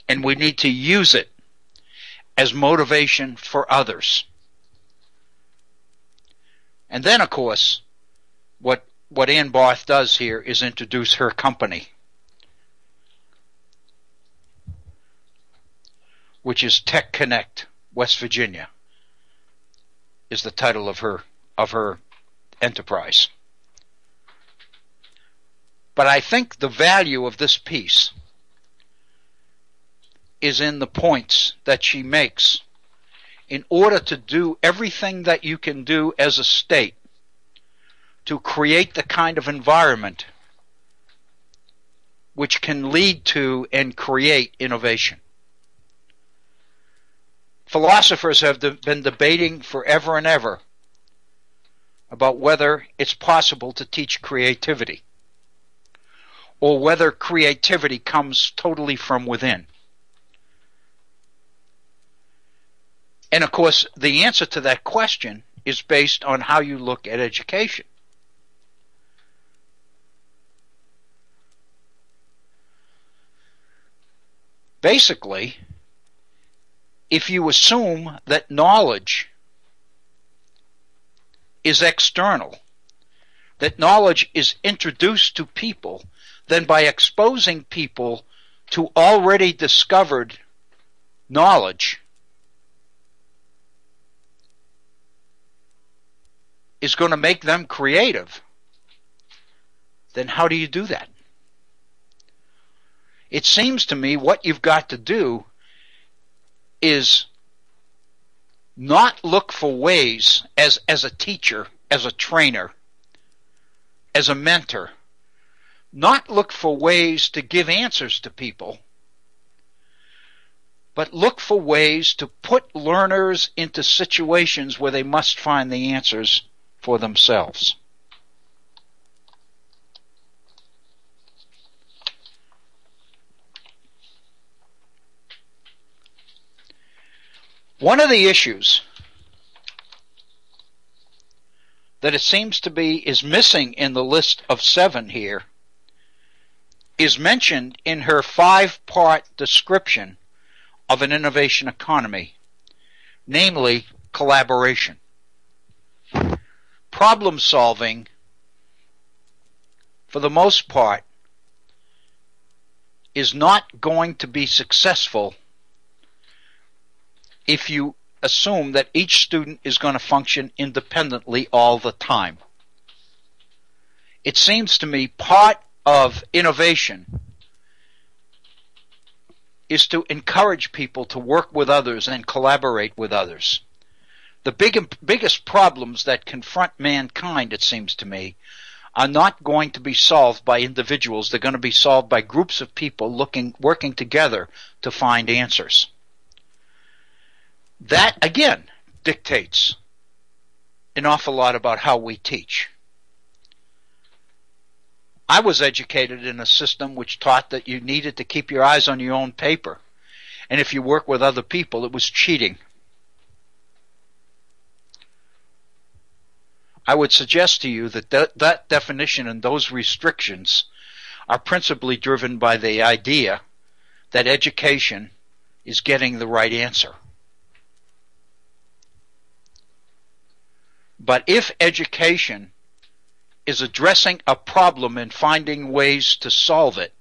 And we need to use it as motivation for others. And then, of course, what Ann Barth does here is introduce her company, which is Tech Connect West Virginia, is the title of her enterprise. But I think the value of this piece is in the points that she makes. In order to do everything that you can do as a state to create the kind of environment which can lead to and create innovation. Philosophers have been debating forever and ever about whether it's possible to teach creativity or whether creativity comes totally from within. And of course, the answer to that question is based on how you look at education. Basically, if you assume that knowledge is external, that knowledge is introduced to people, then by exposing people to already discovered knowledge is going to make them creative. then how do you do that? It seems to me what you've got to do is not look for ways as a teacher, as a trainer, as a mentor, not look for ways to give answers to people, but look for ways to put learners into situations where they must find the answers for themselves. One of the issues that it seems to be is missing in the list of 7 here is mentioned in her 5-part description of an innovation economy, namely collaboration. Problem solving, for the most part, is not going to be successful if you assume that each student is going to function independently all the time. It seems to me part of innovation is to encourage people to work with others and collaborate with others. The biggest problems that confront mankind, it seems to me, are not going to be solved by individuals. They're going to be solved by groups of people working together to find answers. That, again, dictates an awful lot about how we teach. I was educated in a system which taught that you needed to keep your eyes on your own paper. And if you work with other people, it was cheating. I would suggest to you that that definition and those restrictions are principally driven by the idea that education is getting the right answer. But if education is addressing a problem and finding ways to solve it,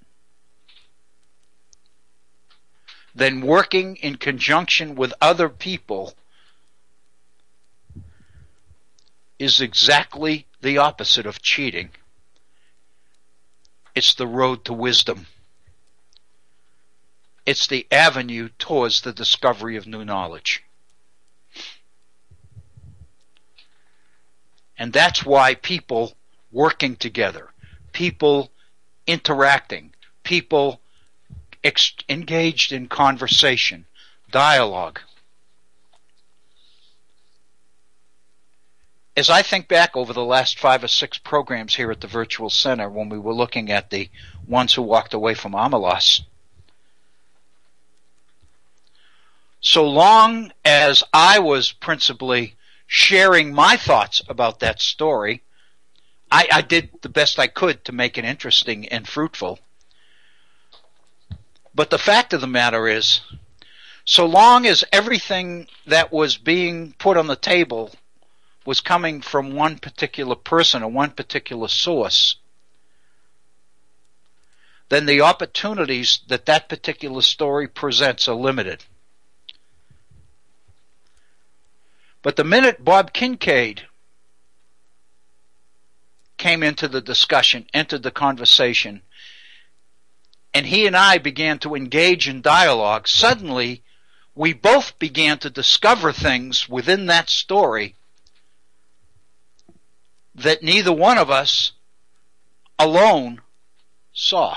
then working in conjunction with other people is exactly the opposite of cheating. It's the road to wisdom. It's the avenue towards the discovery of new knowledge. And that's why people working together, people interacting, people engaged in conversation, dialogue. As I think back over the last 5 or 6 programs here at the Virtual Center when we were looking at the ones who walked away from Amalas, so long as I was principally sharing my thoughts about that story, I did the best I could to make it interesting and fruitful. But the fact of the matter is, so long as everything that was being put on the table was coming from one particular person or one particular source, then the opportunities that that particular story presents are limited. But the minute Bob Kincaid came into the discussion, entered the conversation, and he and I began to engage in dialogue, suddenly we both began to discover things within that story that neither one of us alone saw.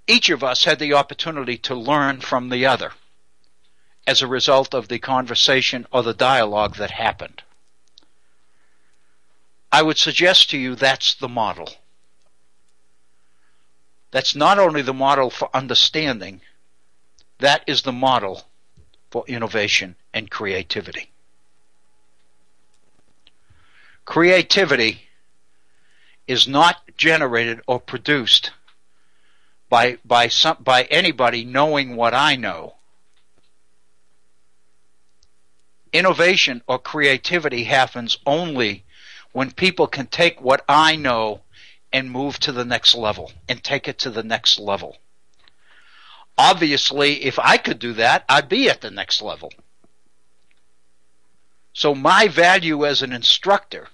Each of us had the opportunity to learn from the other as a result of the conversation or the dialogue that happened. I would suggest to you that's the model. That's not only the model for understanding, that is the model for innovation and creativity. Creativity is not generated or produced by anybody knowing what I know. Innovation or creativity happens only when people can take what I know and move to the next level and take it to the next level. Obviously, if I could do that, I'd be at the next level. So my value as an instructor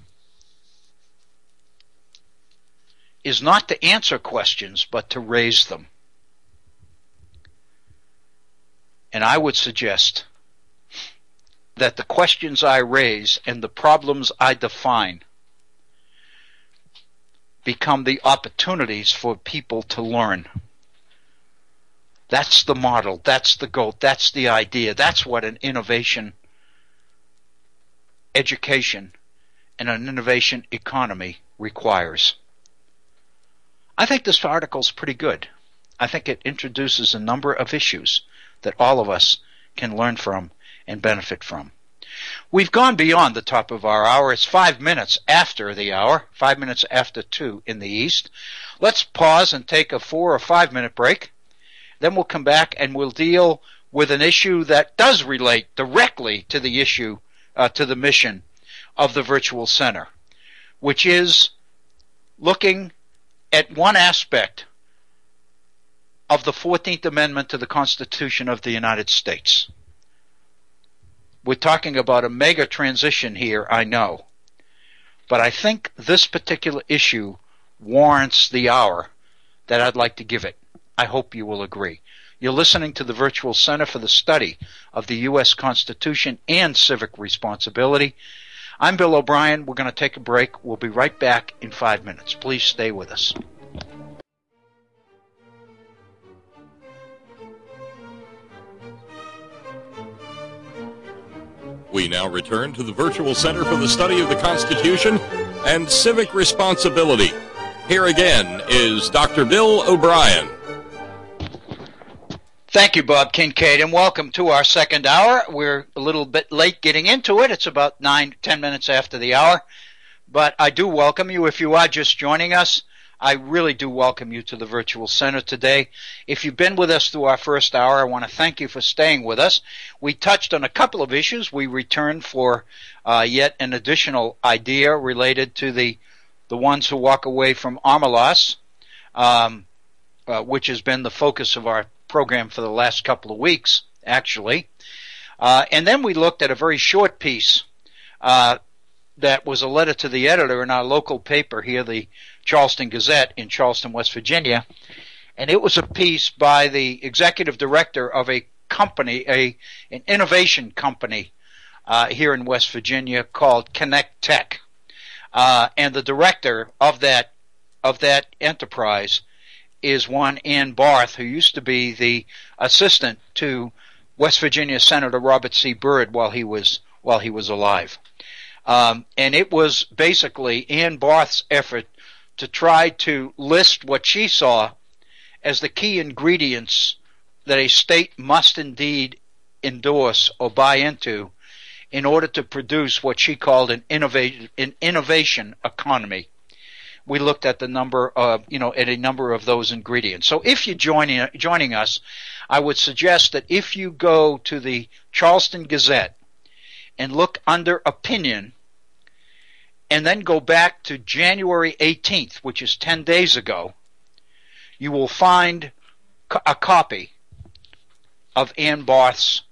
is not to answer questions, but to raise them. And I would suggest that the questions I raise and the problems I define become the opportunities for people to learn. That's the model, that's the goal, that's the idea, that's what an innovation education and an innovation economy requires. I think this article is pretty good. I think it introduces a number of issues that all of us can learn from and benefit from. We've gone beyond the top of our hour. It's 5 minutes after the hour, 5 minutes after 2 in the East. Let's pause and take a 4 or 5 minute break. Then we'll come back and we'll deal with an issue that does relate directly to the issue, to the mission of the Virtual Center, which is looking at one aspect of the 14th Amendment to the Constitution of the United States. We're talking about a mega transition here, I know, but I think this particular issue warrants the hour that I'd like to give it. I hope you will agree. You're listening to the Virtual Center for the Study of the U.S. Constitution and Civic Responsibility. I'm Bill O'Brien. We're going to take a break. We'll be right back in 5 minutes. Please stay with us. We now return to the Virtual Center for the Study of the Constitution and Civic Responsibility. Here again is Dr. Bill O'Brien. Thank you, Bob Kincaid, and welcome to our second hour. We're a little bit late getting into it. It's about 10 minutes after the hour. But I do welcome you. If you are just joining us, I really do welcome you to the Virtual Center today. If you've been with us through our first hour, I want to thank you for staying with us. We touched on a couple of issues. We returned for yet an additional idea related to the ones who walk away from armor loss, which has been the focus of our program for the last couple of weeks, actually. And then we looked at a very short piece that was a letter to the editor in our local paper here, the Charleston Gazette in Charleston, West Virginia. And it was a piece by the executive director of a company, an innovation company here in West Virginia called Connect Tech. And the director of that enterprise is one Ann Barth, who used to be the assistant to West Virginia Senator Robert C. Byrd while he was alive. And it was basically Ann Barth's effort to try to list what she saw as the key ingredients that a state must indeed endorse or buy into in order to produce what she called an innovation economy. We looked at a number of those ingredients. So if you're joining us, I would suggest that if you go to the Charleston Gazette and look under opinion, and then go back to January 18th, which is 10 days ago, you will find a copy of Ann Barth's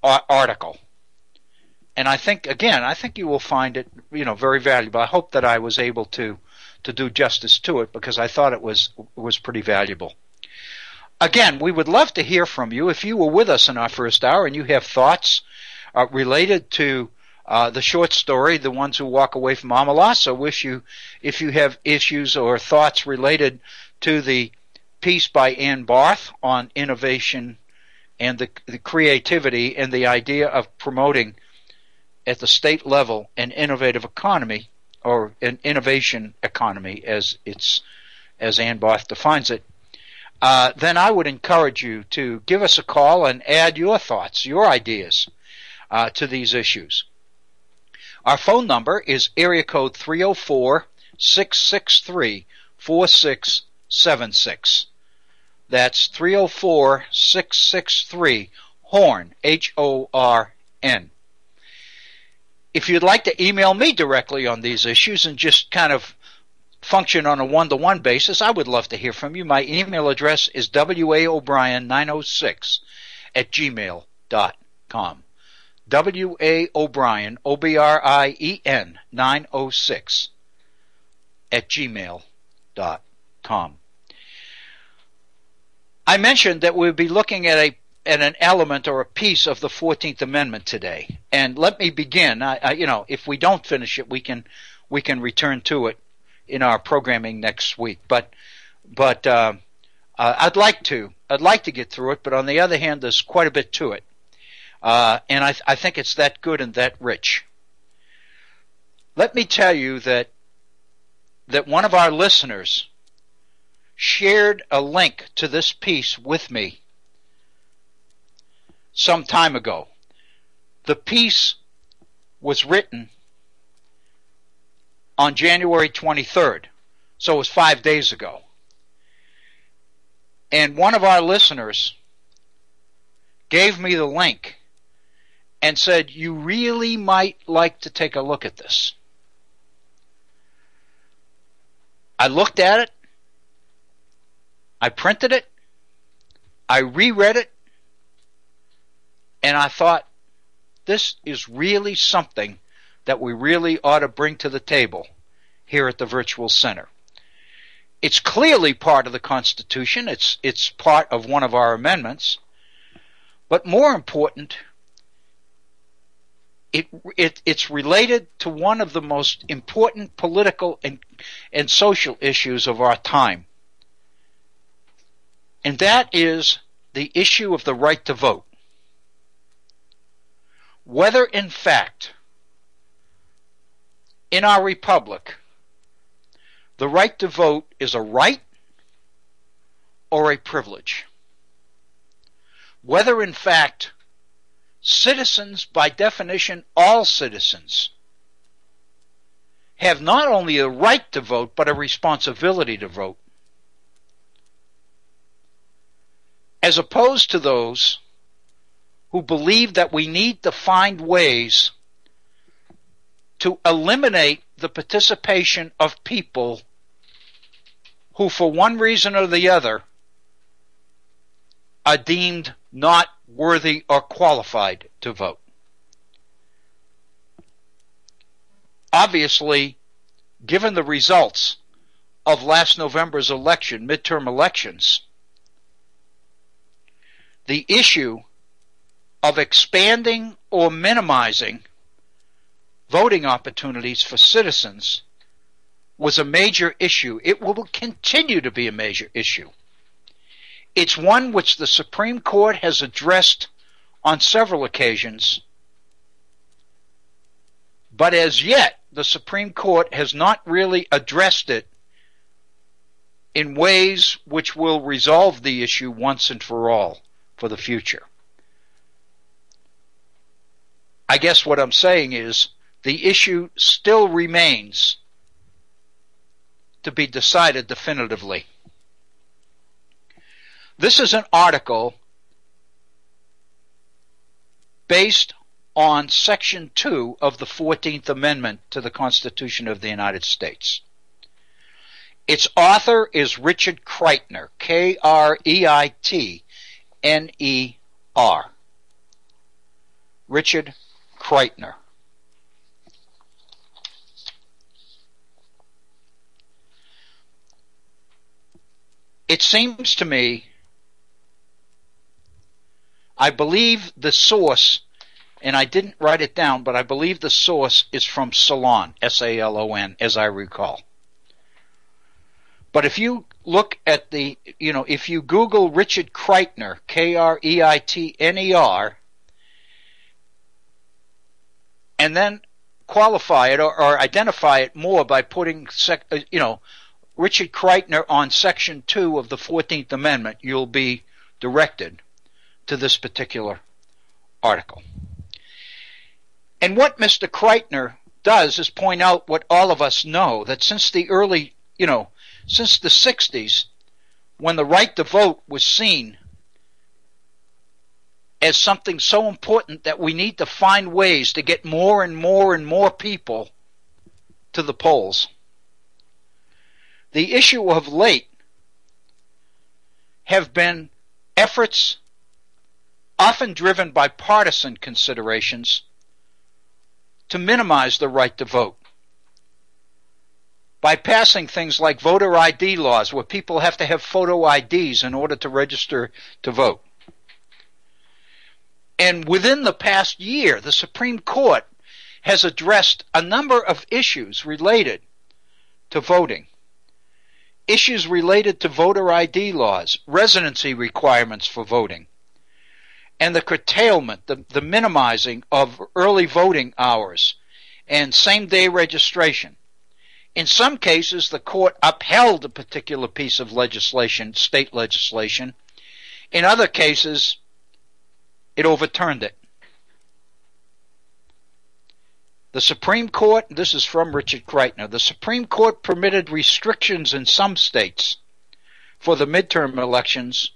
article. And I think you will find it, very valuable. I hope that I was able to do justice to it, because I thought it was pretty valuable. Again, we would love to hear from you. If you were with us in our first hour and you have thoughts related to the short story, The Ones Who Walk Away from Armor Loss, or if you have issues or thoughts related to the piece by Ann Barth on innovation and the creativity and the idea of promoting at the state level an innovative economy, or an innovation economy as Ann Barth defines it, then I would encourage you to give us a call and add your thoughts, your ideas to these issues. Our phone number is area code 304-663-4676. That's 304-663-HORN, HORN. If you'd like to email me directly on these issues and just kind of function on a one-to-one basis, I would love to hear from you. My email address is waobrien906@gmail.com. waobrien, OBRIEN, 906 @gmail.com. I mentioned that we'll be looking at an element or a piece of the 14th Amendment today. And let me begin. If we don't finish it, we can return to it in our programming next week. But I'd like to get through it. But on the other hand, there's quite a bit to it, and I think it's that good and that rich. Let me tell you that one of our listeners shared a link to this piece with me some time ago. The piece was written on January 23rd, so it was 5 days ago. And one of our listeners gave me the link and said, you really might like to take a look at this. I looked at it, I printed it, I reread it, and I thought, this is really something that we really ought to bring to the table here at the Virtual Center. It's clearly part of the Constitution. It's part of one of our amendments. But more important, it's related to one of the most important political and social issues of our time. And that is the issue of the right to vote. Whether, in fact, in our republic, the right to vote is a right or a privilege. Whether, in fact, citizens, by definition, all citizens, have not only a right to vote, but a responsibility to vote. As opposed to those who believe that we need to find ways to eliminate the participation of people who, for one reason or the other, are deemed not worthy or qualified to vote. Obviously, given the results of last November's election, midterm elections, the issue of expanding or minimizing voting opportunities for citizens was a major issue. It will continue to be a major issue. It's one which the Supreme Court has addressed on several occasions, but as yet the Supreme Court has not really addressed it in ways which will resolve the issue once and for all for the future. I guess what I'm saying is the issue still remains to be decided definitively. This is an article based on Section 2 of the 14th Amendment to the Constitution of the United States. Its author is Richard Kreitner, Kreitner. Richard Kreitner. It seems to me, I believe the source, and I didn't write it down, but I believe the source is from Salon, S-A-L-O-N, as I recall. But if you look at if you Google Richard Kreitner, Kreitner, and then qualify it or identify it more by putting, Richard Kreitner on Section 2 of the 14th Amendment, you'll be directed to this particular article. And what Mr. Kreitner does is point out what all of us know, that since the since the 60s, when the right to vote was seen as something so important that we need to find ways to get more and more and more people to the polls, the issue of late have been efforts often driven by partisan considerations to minimize the right to vote by passing things like voter ID laws where people have to have photo IDs in order to register to vote. And within the past year, the Supreme Court has addressed a number of issues related to voting. Issues related to voter ID laws, residency requirements for voting, and the curtailment, the minimizing of early voting hours, and same-day registration. In some cases, the court upheld a particular piece of legislation, state legislation. In other cases, it overturned it. The Supreme Court, this is from Richard Kreitner, the Supreme Court permitted restrictions in some states for the midterm elections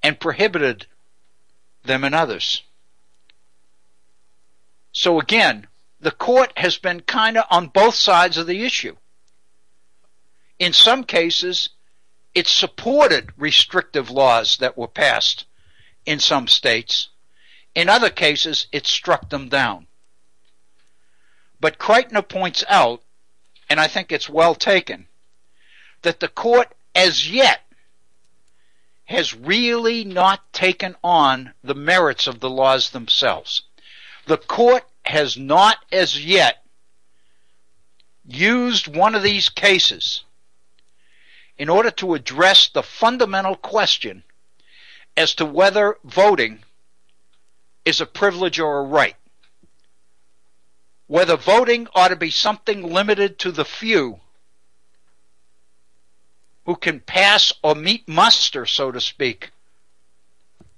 and prohibited them in others. So again, the court has been kind of on both sides of the issue. In some cases, it supported restrictive laws that were passed in some states. In other cases, it struck them down. But Kreitner points out, and I think it's well taken, that the court as yet has really not taken on the merits of the laws themselves. The court has not as yet used one of these cases in order to address the fundamental question as to whether voting is a privilege or a right. Whether voting ought to be something limited to the few who can pass or meet muster, so to speak,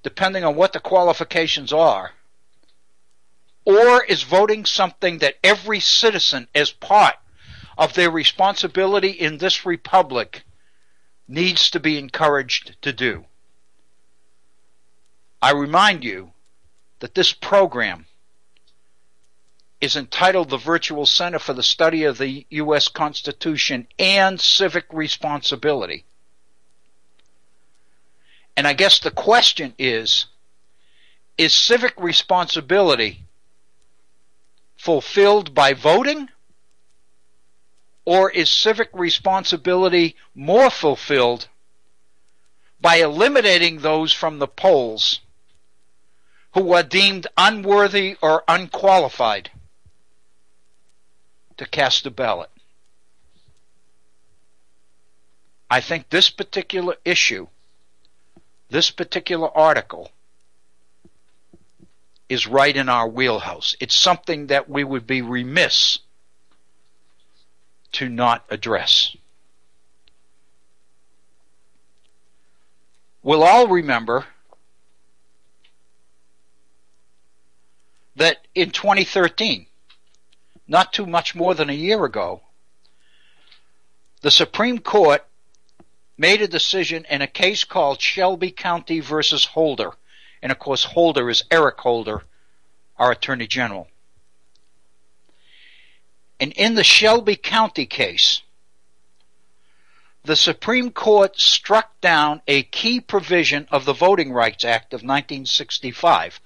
depending on what the qualifications are, or is voting something that every citizen, as part of their responsibility in this republic, needs to be encouraged to do. I remind you that this program is entitled the Virtual Center for the Study of the U.S. Constitution and Civic Responsibility. And I guess the question is civic responsibility fulfilled by voting, or is civic responsibility more fulfilled by eliminating those from the polls who are deemed unworthy or unqualified to cast a ballot? I think this particular issue, this particular article, is right in our wheelhouse. It's something that we would be remiss to not address. We'll all remember that in 2013, not too much more than a year ago, the Supreme Court made a decision in a case called Shelby County versus Holder. And of course, Holder is Eric Holder, our Attorney General. And in the Shelby County case, the Supreme Court struck down a key provision of the Voting Rights Act of 1965.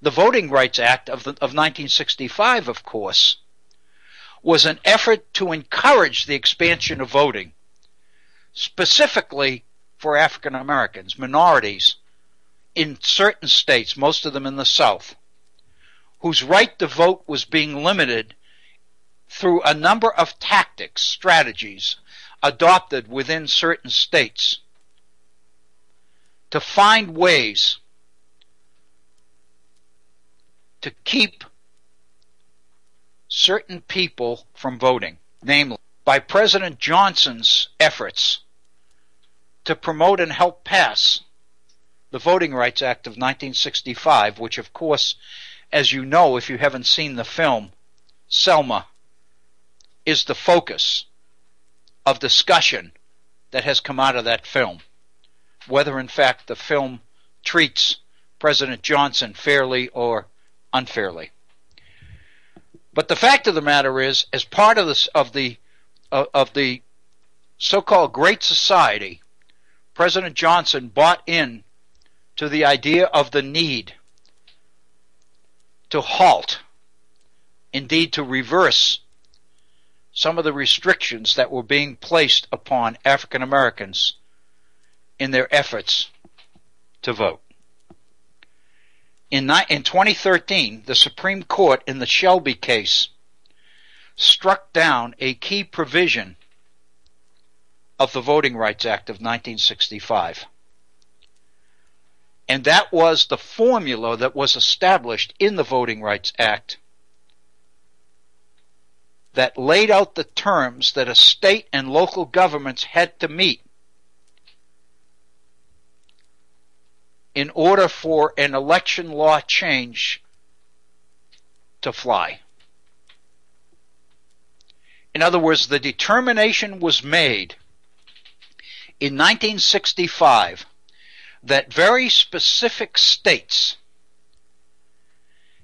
The Voting Rights Act of 1965, of course, was an effort to encourage the expansion of voting, specifically for African Americans, minorities in certain states, most of them in the South, whose right to vote was being limited through a number of tactics, strategies adopted within certain states to find ways to keep certain people from voting, namely by President Johnson's efforts to promote and help pass the Voting Rights Act of 1965, which of course, as you know if you haven't seen the film, Selma, is the focus of discussion that has come out of that film. Whether in fact the film treats President Johnson fairly or unfairly. But the fact of the matter is, as part of this of the so-called Great Society, President Johnson bought in to the idea of the need to halt, indeed to reverse, some of the restrictions that were being placed upon African Americans in their efforts to vote. In 2013, the Supreme Court in the Shelby case struck down a key provision of the Voting Rights Act of 1965. And that was the formula that was established in the Voting Rights Act that laid out the terms that a state and local governments had to meet in order for an election law change to fly. In other words, the determination was made in 1965 that very specific states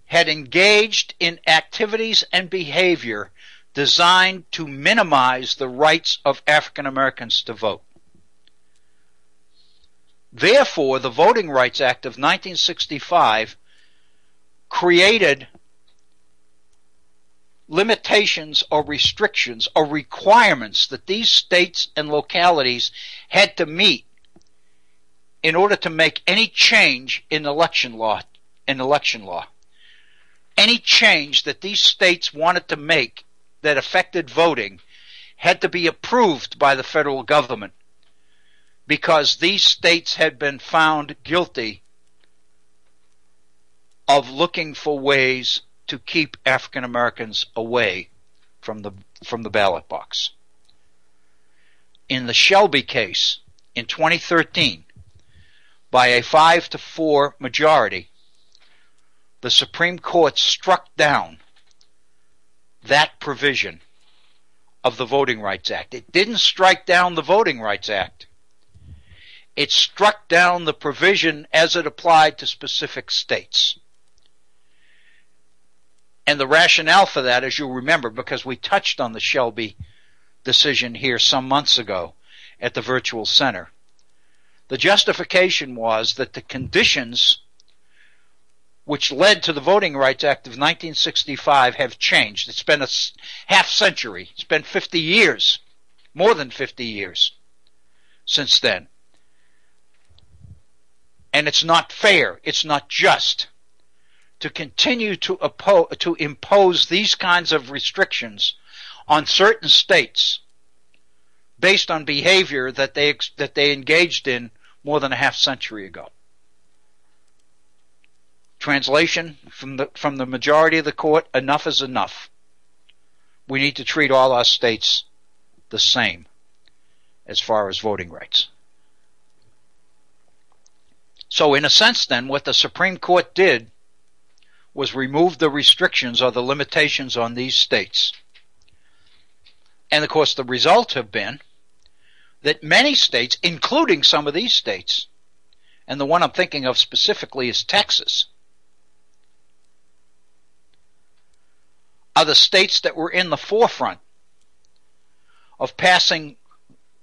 had engaged in activities and behavior designed to minimize the rights of African Americans to vote. Therefore, the Voting Rights Act of 1965 created limitations or restrictions or requirements that these states and localities had to meet in order to make any change in election law. Any change that these states wanted to make that affected voting had to be approved by the federal government, because these states had been found guilty of looking for ways to keep African Americans away from the ballot box. In the Shelby case in 2013, by a 5-4 majority, the Supreme Court struck down that provision of the Voting Rights Act. It didn't strike down the Voting Rights Act. It struck down the provision as it applied to specific states. And the rationale for that, as you'll remember, because we touched on the Shelby decision here some months ago at the Virtual Center, the justification was that the conditions which led to the Voting Rights Act of 1965 have changed. It's been a half century. It's been 50 years, more than 50 years since then. And it's not fair, it's not just to continue to impose these kinds of restrictions on certain states based on behavior that they engaged in more than a half century ago. Translation from the majority of the court: enough is enough. We need to treat all our states the same as far as voting rights. So in a sense then, what the Supreme Court did was remove the restrictions or the limitations on these states. And of course the result have been that many states, including some of these states, and the one I'm thinking of specifically is Texas, are the states that were in the forefront of passing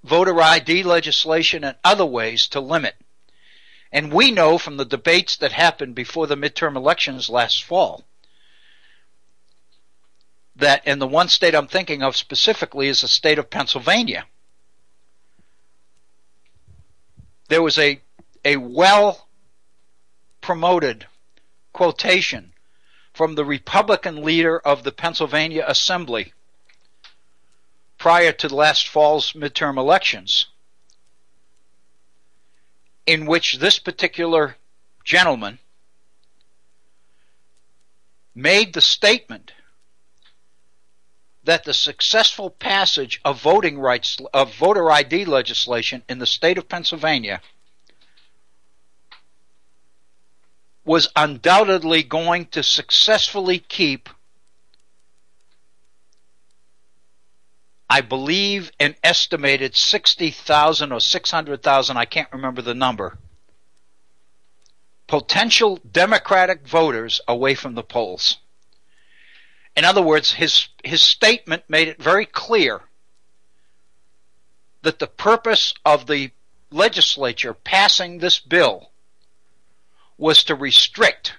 voter ID legislation and other ways to limit. And we know from the debates that happened before the midterm elections last fall that, and the one state I'm thinking of specifically is the state of Pennsylvania, there was a well-promoted quotation from the Republican leader of the Pennsylvania Assembly prior to last fall's midterm elections, in which this particular gentleman made the statement that the successful passage of voting rights, of voter ID legislation in the state of Pennsylvania was undoubtedly going to successfully keep, I believe, an estimated 60,000 or 600,000, I can't remember the number, potential Democratic voters away from the polls. In other words, his statement made it very clear that the purpose of the legislature passing this bill was to restrict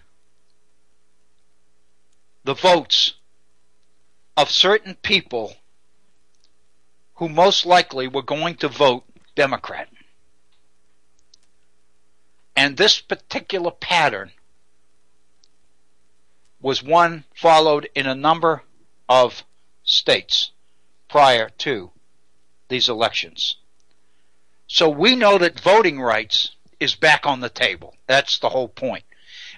the votes of certain people who most likely were going to vote Democrat. And this particular pattern was one followed in a number of states prior to these elections. So we know that voting rights is back on the table. That's the whole point.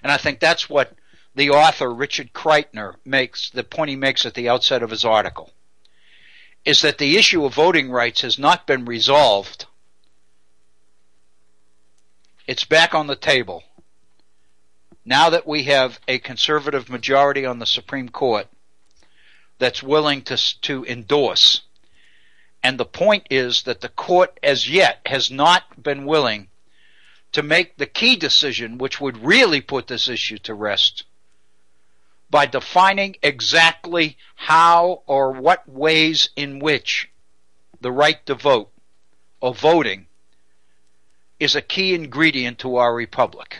And I think that's what the author, Richard Kreitner, the point he makes at the outset of his article, is that the issue of voting rights has not been resolved. It's back on the table. Now that we have a conservative majority on the Supreme Court that's willing to endorse, and the point is that the court as yet has not been willing to make the key decision which would really put this issue to rest by defining exactly how or what ways in which the right to vote or voting is a key ingredient to our republic.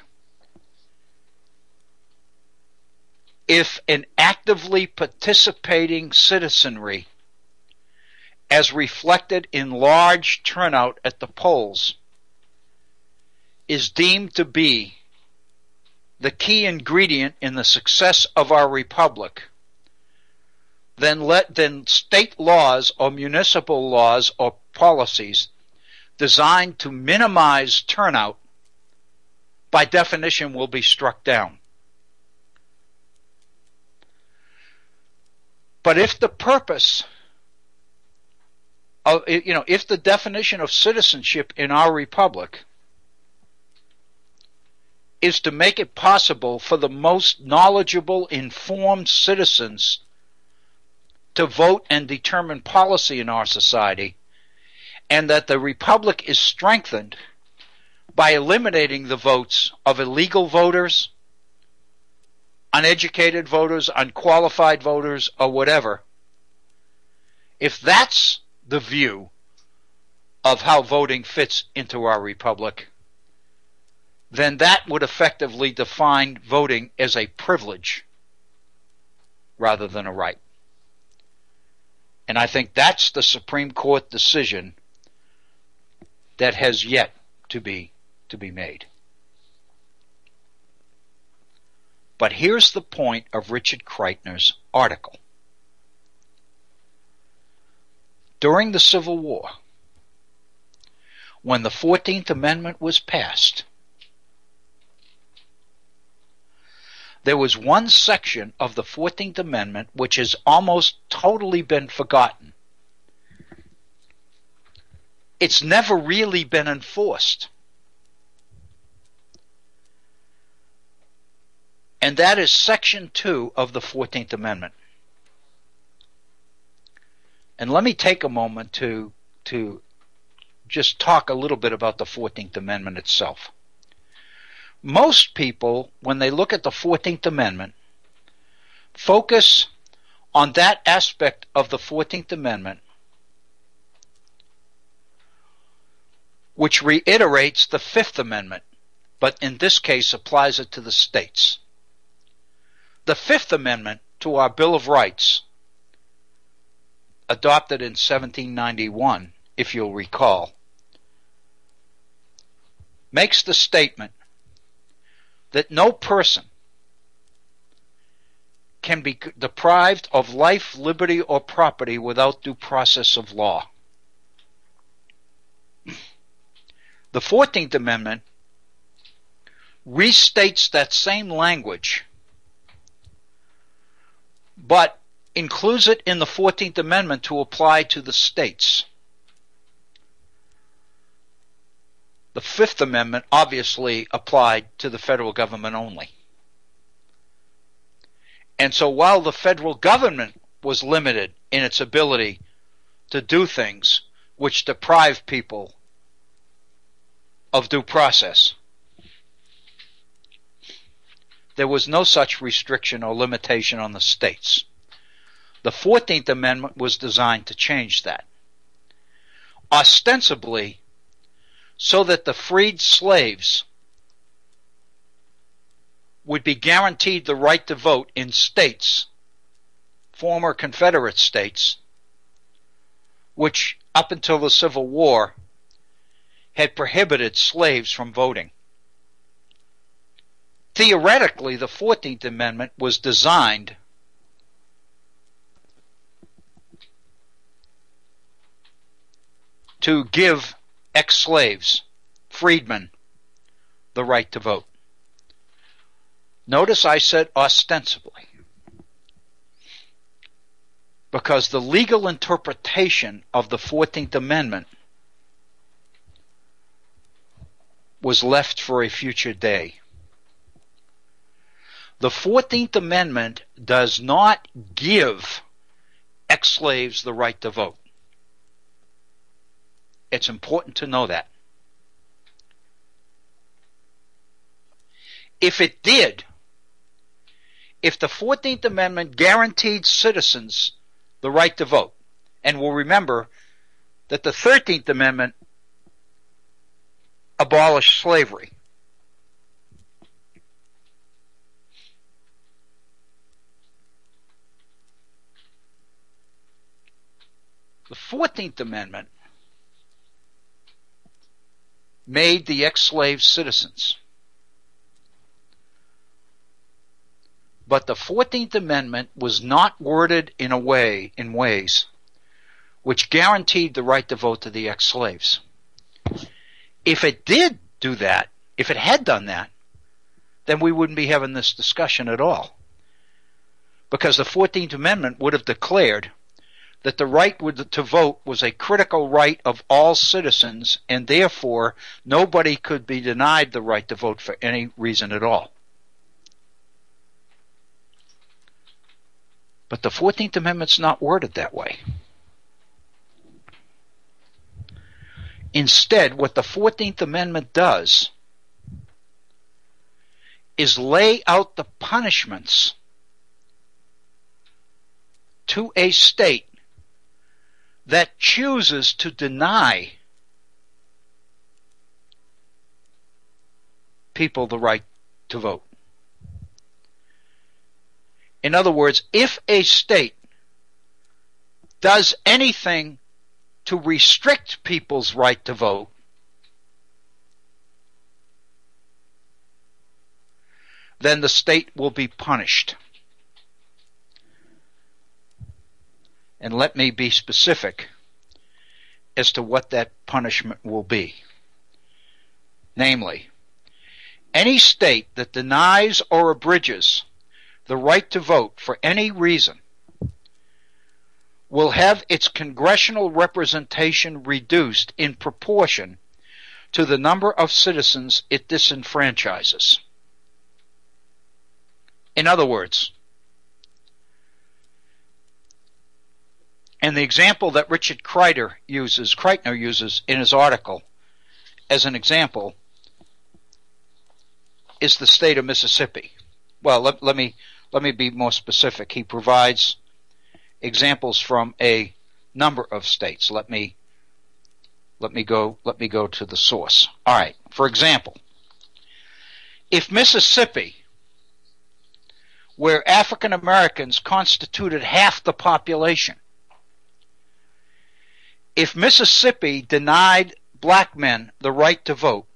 If an actively participating citizenry, as reflected in large turnout at the polls, is deemed to be the key ingredient in the success of our republic, then state laws or municipal laws or policies designed to minimize turnout, by definition, will be struck down. But if the purpose of, if the definition of citizenship in our republic is to make it possible for the most knowledgeable, informed citizens to vote and determine policy in our society, and that the republic is strengthened by eliminating the votes of illegal voters, uneducated voters, unqualified voters, or whatever, if that's the view of how voting fits into our republic, then that would effectively define voting as a privilege rather than a right. And I think that's the Supreme Court decision that has yet to be made. But here's the point of Richard Kreitner's article. During the Civil War, when the 14th Amendment was passed, there was one section of the 14th Amendment which has almost totally been forgotten. It's never really been enforced. And that is Section 2 of the 14th Amendment. And let me take a moment to just talk a little bit about the 14th Amendment itself. Most people, when they look at the 14th Amendment, focus on that aspect of the 14th Amendment which reiterates the Fifth Amendment, but in this case applies it to the states. The Fifth Amendment to our Bill of Rights, adopted in 1791, if you'll recall, makes the statement that no person can be deprived of life, liberty, or property without due process of law. The 14th Amendment restates that same language, but includes it in the 14th Amendment to apply to the states. The Fifth Amendment obviously applied to the federal government only. And so while the federal government was limited in its ability to do things which deprive people of due process, there was no such restriction or limitation on the states. The 14th Amendment was designed to change that, ostensibly so that the freed slaves would be guaranteed the right to vote in states, former Confederate states, which up until the Civil War had prohibited slaves from voting. Theoretically, the 14th Amendment was designed to give ex-slaves, freedmen, the right to vote. Notice I said ostensibly, because the legal interpretation of the 14th Amendment was left for a future day. The 14th Amendment does not give ex-slaves the right to vote. It's important to know that. If it did, if the 14th Amendment guaranteed citizens the right to vote, and we'll remember that the 13th Amendment abolished slavery. The 14th Amendment made the ex-slaves citizens. But the 14th Amendment was not worded in ways which guaranteed the right to vote to the ex-slaves. If it did do that, if it had done that, then we wouldn't be having this discussion at all. Because the 14th Amendment would have declared that the right to vote was a critical right of all citizens, and therefore nobody could be denied the right to vote for any reason at all. But the 14th Amendment's not worded that way. Instead, what the 14th Amendment does is lay out the punishments to a state that chooses to deny people the right to vote. In other words, if a state does anything to restrict people's right to vote, then the state will be punished. And let me be specific as to what that punishment will be. Namely, any state that denies or abridges the right to vote for any reason will have its congressional representation reduced in proportion to the number of citizens it disenfranchises. In other words, and the example that Richard Kreitner uses in his article as an example is the state of Mississippi. Well, let me be more specific. He provides examples from a number of states. Let me go to the source. All right. For example, if Mississippi, where African Americans constituted half the population, if Mississippi denied black men the right to vote,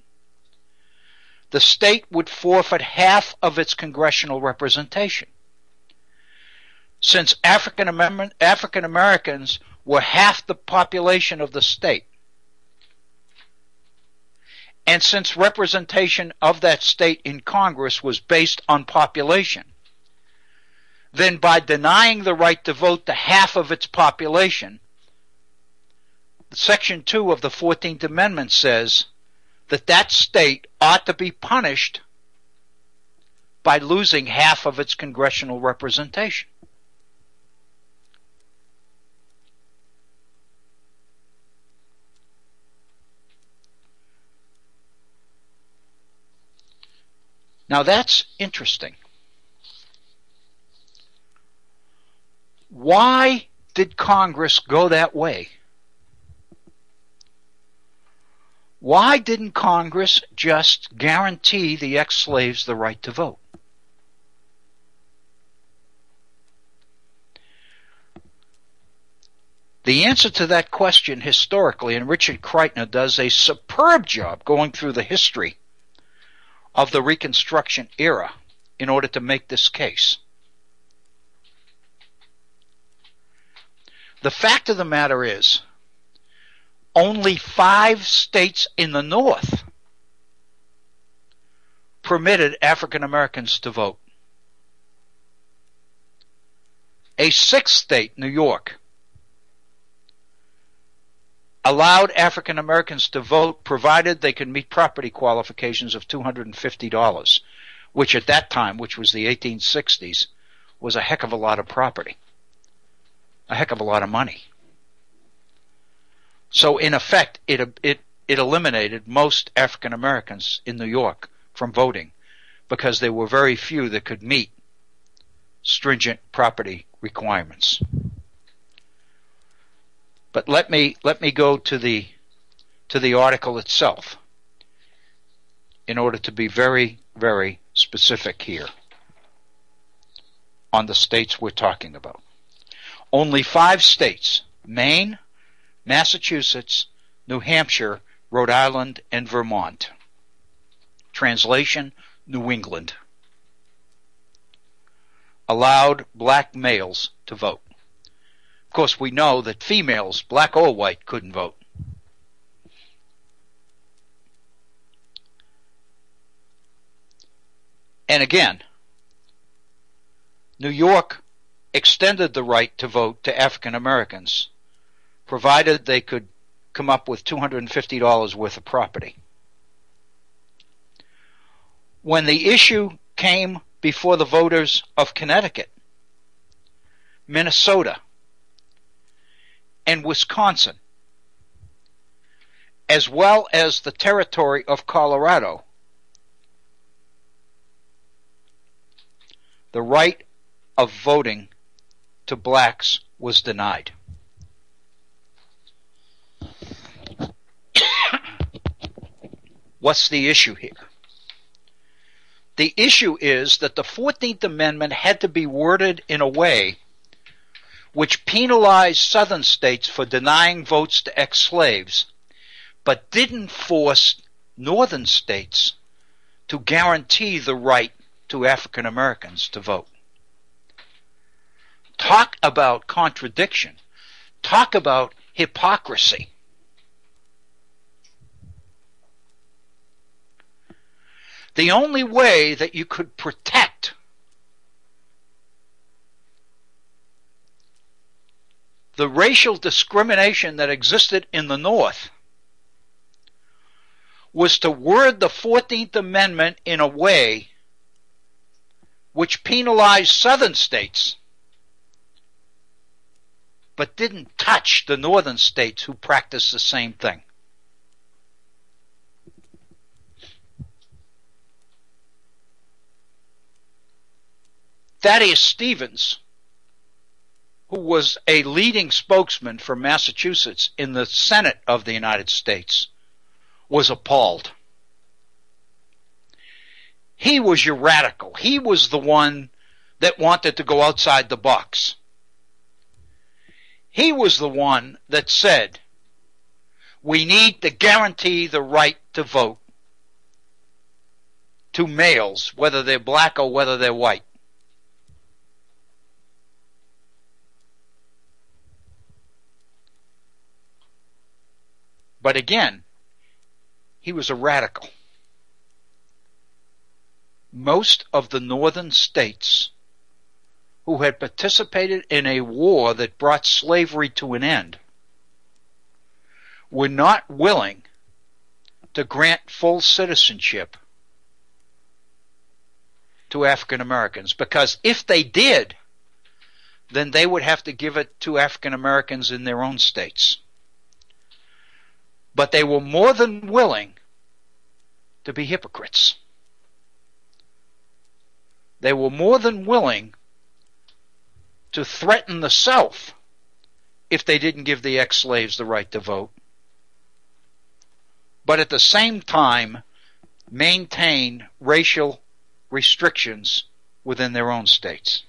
the state would forfeit half of its congressional representation. Since African Americans were half the population of the state, and since representation of that state in Congress was based on population, then by denying the right to vote to half of its population, Section 2 of the 14th Amendment says that that state ought to be punished by losing half of its congressional representation. Now that's interesting. Why did Congress go that way? Why didn't Congress just guarantee the ex-slaves the right to vote? The answer to that question historically, and Richard Kreitner does a superb job going through the history of the Reconstruction era in order to make this case. The fact of the matter is, only 5 states in the North permitted African Americans to vote. A 6th state, New York, allowed African Americans to vote provided they could meet property qualifications of $250, which at that time, which was the 1860s, was a heck of a lot of property, a heck of a lot of money. So in effect, it eliminated most African Americans in New York from voting because there were very few that could meet stringent property requirements. But let me go to the article itself in order to be very, very specific here on the states we're talking about. Only 5 states, Maine, Massachusetts, New Hampshire, Rhode Island, and Vermont. Translation, New England, allowed black males to vote. Of course, we know that females, black or white, couldn't vote. And again, New York extended the right to vote to African Americans, provided they could come up with $250 worth of property. When the issue came before the voters of Connecticut, Minnesota, and Wisconsin, as well as the territory of Colorado, the right of voting to blacks was denied. What's the issue here? The issue is that the 14th Amendment had to be worded in a way which penalized Southern states for denying votes to ex-slaves, but didn't force Northern states to guarantee the right to African Americans to vote. Talk about contradiction. Talk about hypocrisy. The only way that you could protect the racial discrimination that existed in the North was to word the 14th Amendment in a way which penalized Southern states, but didn't touch the Northern states who practiced the same thing. Thaddeus Stevens, who was a leading spokesman for Massachusetts in the Senate of the United States, was appalled. He was your radical. He was the one that wanted to go outside the box. He was the one that said, we need to guarantee the right to vote to males, whether they're black or whether they're white. But again, he was a radical. Most of the northern states who had participated in a war that brought slavery to an end were not willing to grant full citizenship to African Americans, because if they did, then they would have to give it to African Americans in their own states. But they were more than willing to be hypocrites. They were more than willing to threaten the South if they didn't give the ex-slaves the right to vote, but at the same time maintain racial restrictions within their own states.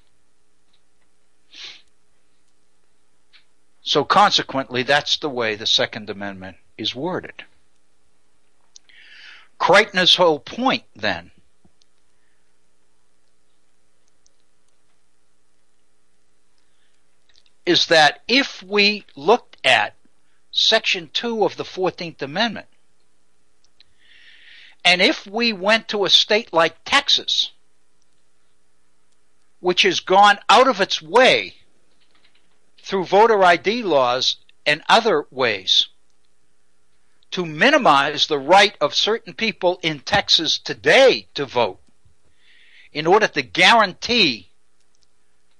So consequently, that's the way the Second Amendment is worded. Kreitner's whole point, then, is that if we looked at Section 2 of the 14th Amendment, and if we went to a state like Texas, which has gone out of its way through voter ID laws and other ways to minimize the right of certain people in Texas today to vote in order to guarantee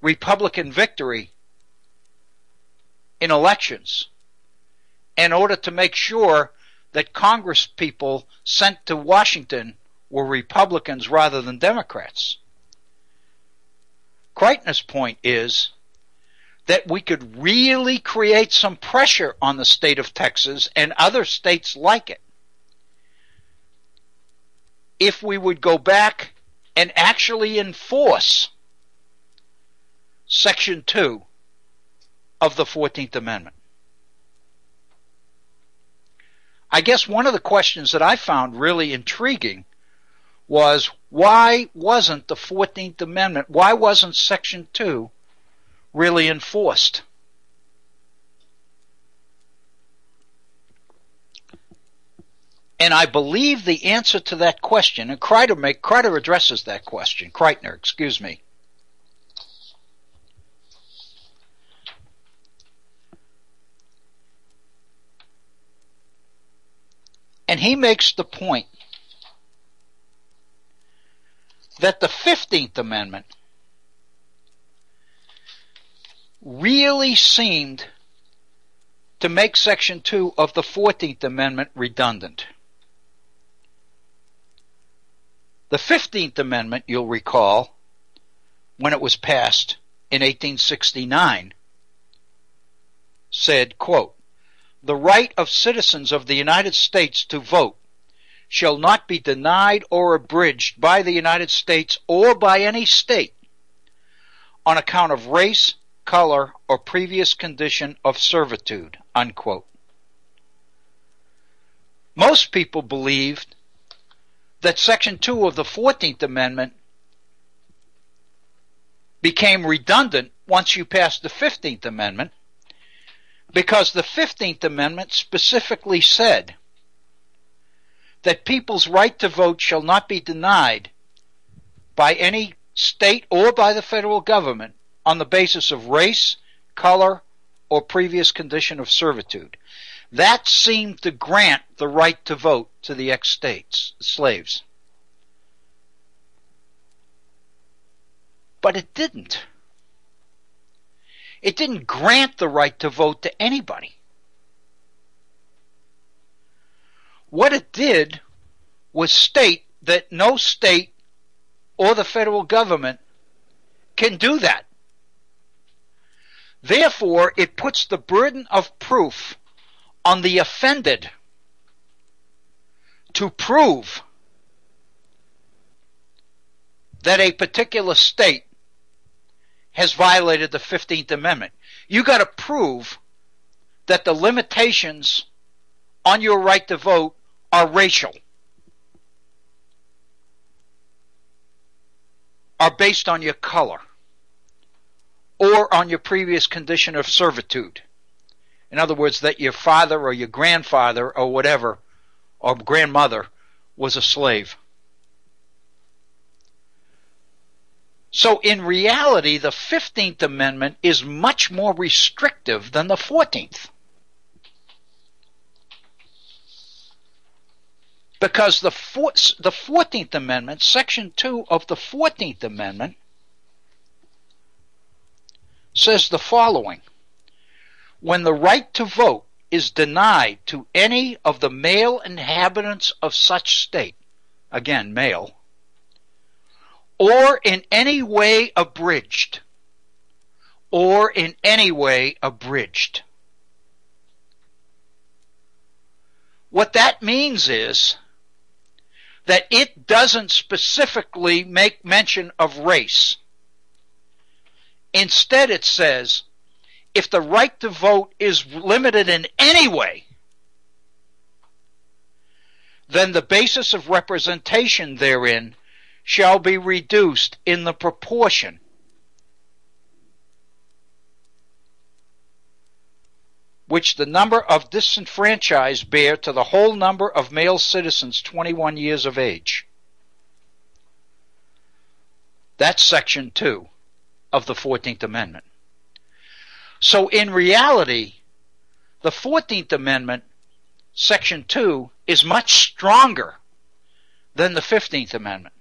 Republican victory in elections, in order to make sure that Congress people sent to Washington were Republicans rather than Democrats. Kreitner's point is that we could really create some pressure on the state of Texas and other states like it if we would go back and actually enforce Section 2 of the 14th Amendment. I guess one of the questions that I found really intriguing was, why wasn't the 14th Amendment, why wasn't Section 2 really enforced? And I believe the answer to that question, and Kreitner addresses that question, Kreitner, excuse me. And he makes the point that the 15th Amendment really seemed to make Section 2 of the 14th Amendment redundant. The 15th Amendment, you'll recall, when it was passed in 1869, said, quote, "The right of citizens of the United States to vote shall not be denied or abridged by the United States or by any state on account of race, color, or previous condition of servitude," unquote. Most people believed that Section 2 of the 14th Amendment became redundant once you passed the 15th Amendment, because the 15th Amendment specifically said that people's right to vote shall not be denied by any state or by the federal government on the basis of race, color, or previous condition of servitude. That seemed to grant the right to vote to the ex-states, slaves. But it didn't. It didn't grant the right to vote to anybody. What it did was state that no state or the federal government can do that. Therefore, it puts the burden of proof on the offended to prove that a particular state has violated the 15th Amendment. You got to prove that the limitations on your right to vote are racial, are based on your color, or on your previous condition of servitude. In other words, that your father or your grandfather or whatever, or grandmother, was a slave. So in reality, the 15th Amendment is much more restrictive than the 14th. Because the 14th Amendment, Section 2 of the 14th Amendment, says the following: when the right to vote is denied to any of the male inhabitants of such state, again, male, or in any way abridged, or in any way abridged. What that means is that it doesn't specifically make mention of race. Instead, it says, if the right to vote is limited in any way, then the basis of representation therein shall be reduced in the proportion which the number of disenfranchised bear to the whole number of male citizens 21 years of age. That's Section 2 of the 14th Amendment. So in reality, the 14th Amendment, Section 2, is much stronger than the 15th Amendment,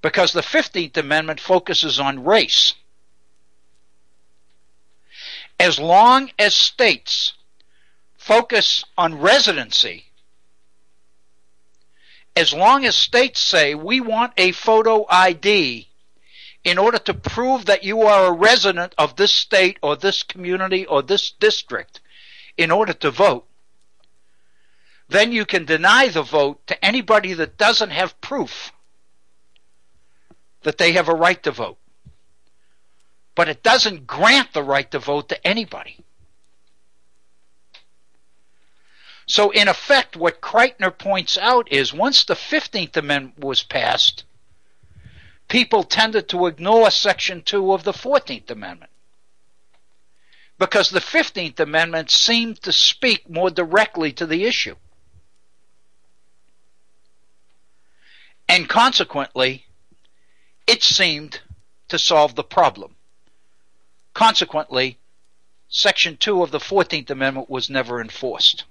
because the 15th Amendment focuses on race. As long as states focus on residency, as long as states say we want a photo ID in order to prove that you are a resident of this state or this community or this district in order to vote, then you can deny the vote to anybody that doesn't have proof that they have a right to vote. But it doesn't grant the right to vote to anybody. So in effect, what Kreitner points out is once the 15th Amendment was passed, people tended to ignore Section 2 of the 14th Amendment, because the 15th Amendment seemed to speak more directly to the issue. And consequently, it seemed to solve the problem. Consequently, Section 2 of the 14th Amendment was never enforced.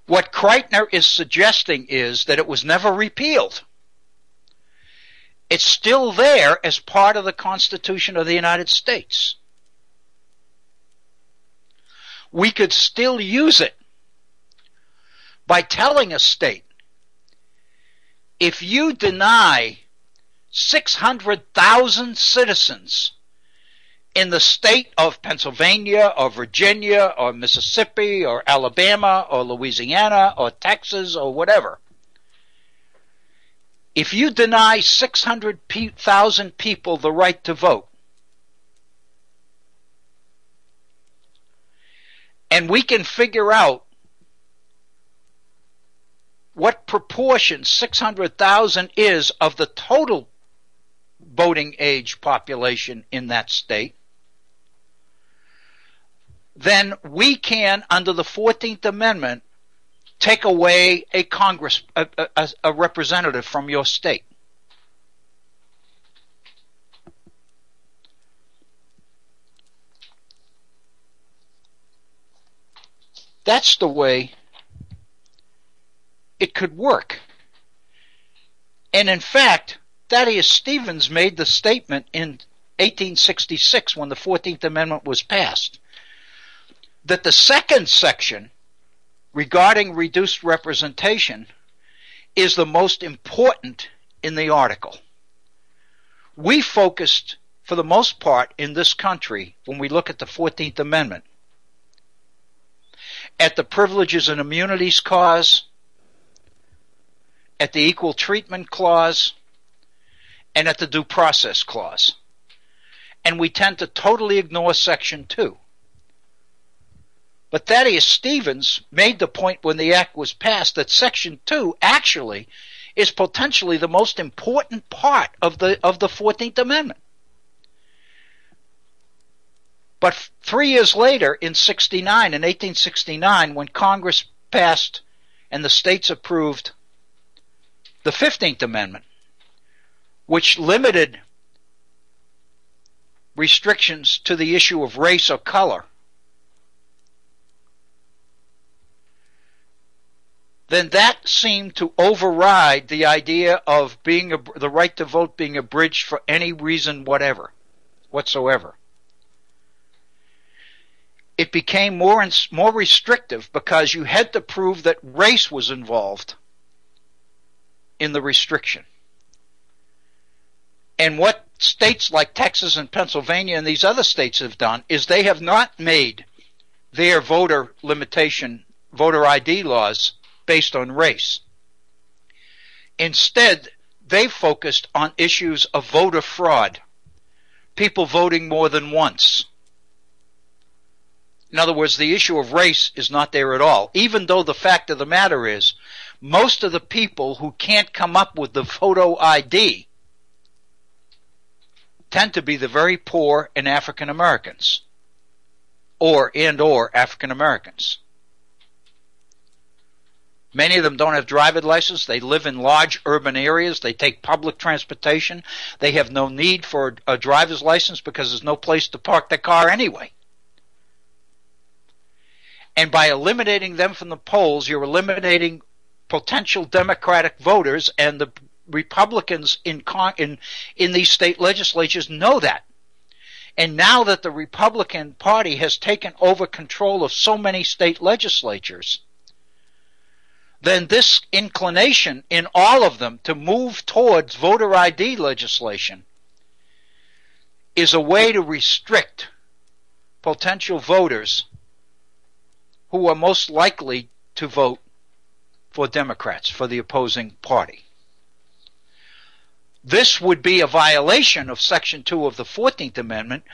What Kreitner is suggesting is that it was never repealed. It's still there as part of the Constitution of the United States. We could still use it by telling a state, if you deny 600,000 citizens in the state of Pennsylvania or Virginia or Mississippi or Alabama or Louisiana or Texas or whatever, if you deny 600,000 people the right to vote, and we can figure out what proportion 600,000 is of the total voting age population in that state, then we can, under the 14th Amendment, take away a representative from your state. That's the way it could work. And in fact, Thaddeus Stevens made the statement in 1866 when the 14th Amendment was passed, that the second section regarding reduced representation is the most important in the article. We focused, for the most part in this country, when we look at the 14th Amendment, at the Privileges and Immunities Clause, at the Equal Treatment Clause, and at the Due Process Clause. And we tend to totally ignore Section 2. But Thaddeus Stevens made the point when the act was passed that Section 2 actually is potentially the most important part of the 14th Amendment. But 3 years later, in 1869, when Congress passed and the states approved the 15th Amendment, which limited restrictions to the issue of race or color, then that seemed to override the idea of the right to vote being abridged for any reason whatsoever. It became more and more restrictive because you had to prove that race was involved in the restriction. And what states like Texas and Pennsylvania and these other states have done is they have not made their voter ID laws based on race. Instead, they focused on issues of voter fraud, people voting more than once, In other words, the issue of race is not there at all, even though the fact of the matter is most of the people who can't come up with the photo ID tend to be the very poor and African Americans, or African Americans. Many of them don't have driver's license. They live in large urban areas. They take public transportation. They have no need for a driver's license because there's no place to park their car anyway. And by eliminating them from the polls, you're eliminating potential Democratic voters, and the Republicans in these state legislatures know that. And now that the Republican Party has taken over control of so many state legislatures, then this inclination in all of them to move towards voter ID legislation is a way to restrict potential voters who are most likely to vote for Democrats, for the opposing party. This would be a violation of Section 2 of the 14th Amendment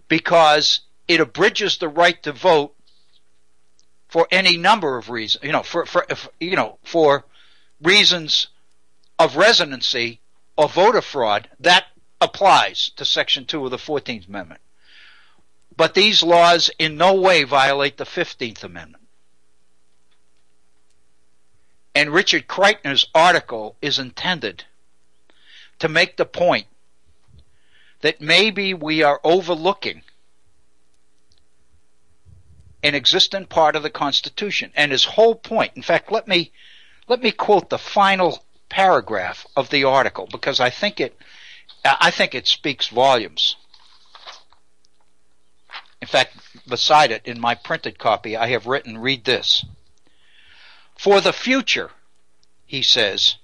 because it abridges the right to vote for any number of reasons, for reasons of residency or voter fraud. That applies to Section 2 of the 14th Amendment. But these laws in no way violate the 15th Amendment. And Richard Kreitner's article is intended to make the point that maybe we are overlooking an existent part of the Constitution. And his whole point, in fact, let me quote the final paragraph of the article because I think it speaks volumes. In fact, beside it in my printed copy, I have written, read this. For the future, he says,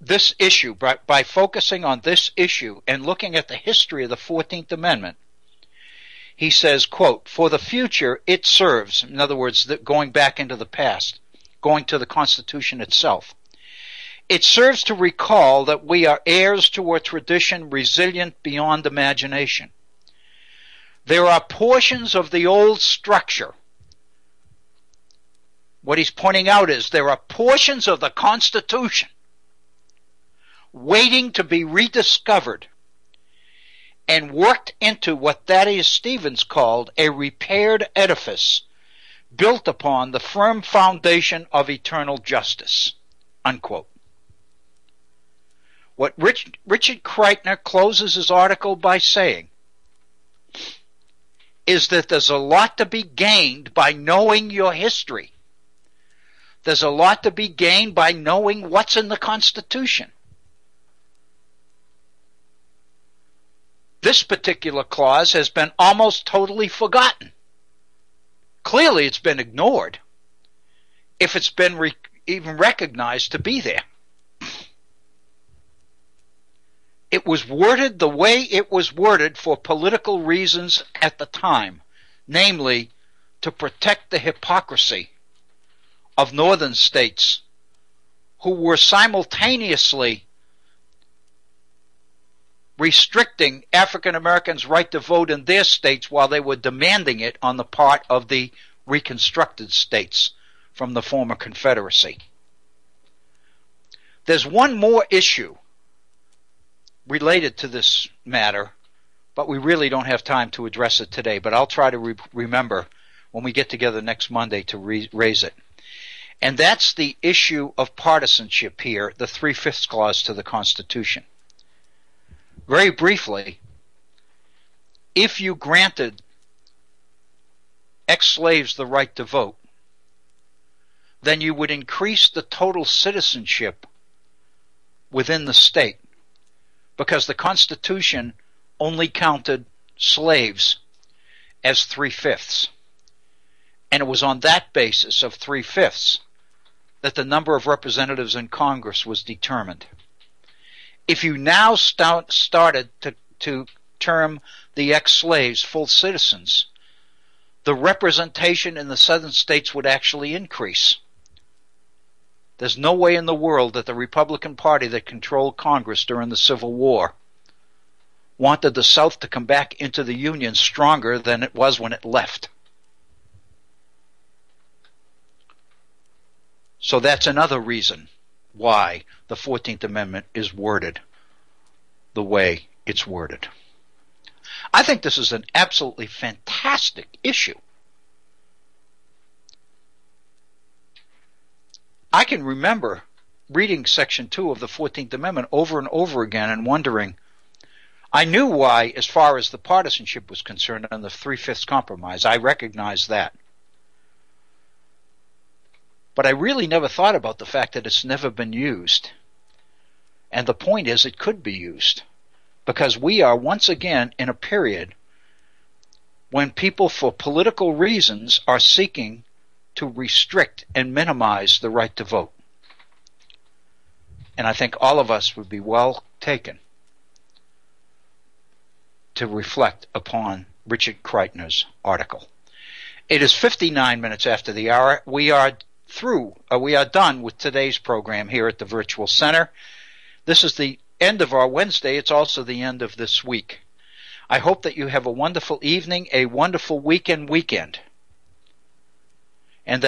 this issue, by focusing on this issue and looking at the history of the 14th Amendment, he says, quote, for the future it serves, in other words, going back into the past, going to the Constitution itself, it serves to recall that we are heirs to a tradition resilient beyond imagination. There are portions of the old structure. What he's pointing out is there are portions of the Constitution waiting to be rediscovered and worked into what Thaddeus Stevens called a repaired edifice built upon the firm foundation of eternal justice, unquote. What Richard Kreitner closes his article by saying is that there's a lot to be gained by knowing your history. There's a lot to be gained by knowing what's in the Constitution. This particular clause has been almost totally forgotten. Clearly it's been ignored if it's been even recognized to be there. It was worded the way it was worded for political reasons at the time, namely to protect the hypocrisy of northern states who were simultaneously restricting African Americans' right to vote in their states while they were demanding it on the part of the reconstructed states from the former Confederacy. There's one more issue related to this matter, but we really don't have time to address it today, but I'll try to remember when we get together next Monday to raise it. And that's the issue of partisanship here, the 3/5 clause to the Constitution. Very briefly, if you granted ex-slaves the right to vote, then you would increase the total citizenship within the state, because the Constitution only counted slaves as 3/5. And it was on that basis of 3/5 that the number of representatives in Congress was determined. If you now started to term the ex-slaves full citizens, the representation in the southern states would actually increase. There's no way in the world that the Republican Party that controlled Congress during the Civil War wanted the South to come back into the Union stronger than it was when it left. So that's another reason why the 14th Amendment is worded the way it's worded. I think this is an absolutely fantastic issue. I can remember reading Section 2 of the 14th Amendment over and over again and wondering, I knew why, as far as the partisanship was concerned on the 3/5 compromise. I recognized that. But I really never thought about the fact that it's never been used. And the point is, it could be used. Because we are once again in a period when people, for political reasons, are seeking to restrict and minimize the right to vote. And I think all of us would be well taken to reflect upon Richard Kreitner's article. It is 59 minutes after the hour. We are done with today's program here at the Virtual Center. This is the end of our Wednesday. It's also the end of this week. I hope that you have a wonderful evening, a wonderful weekend.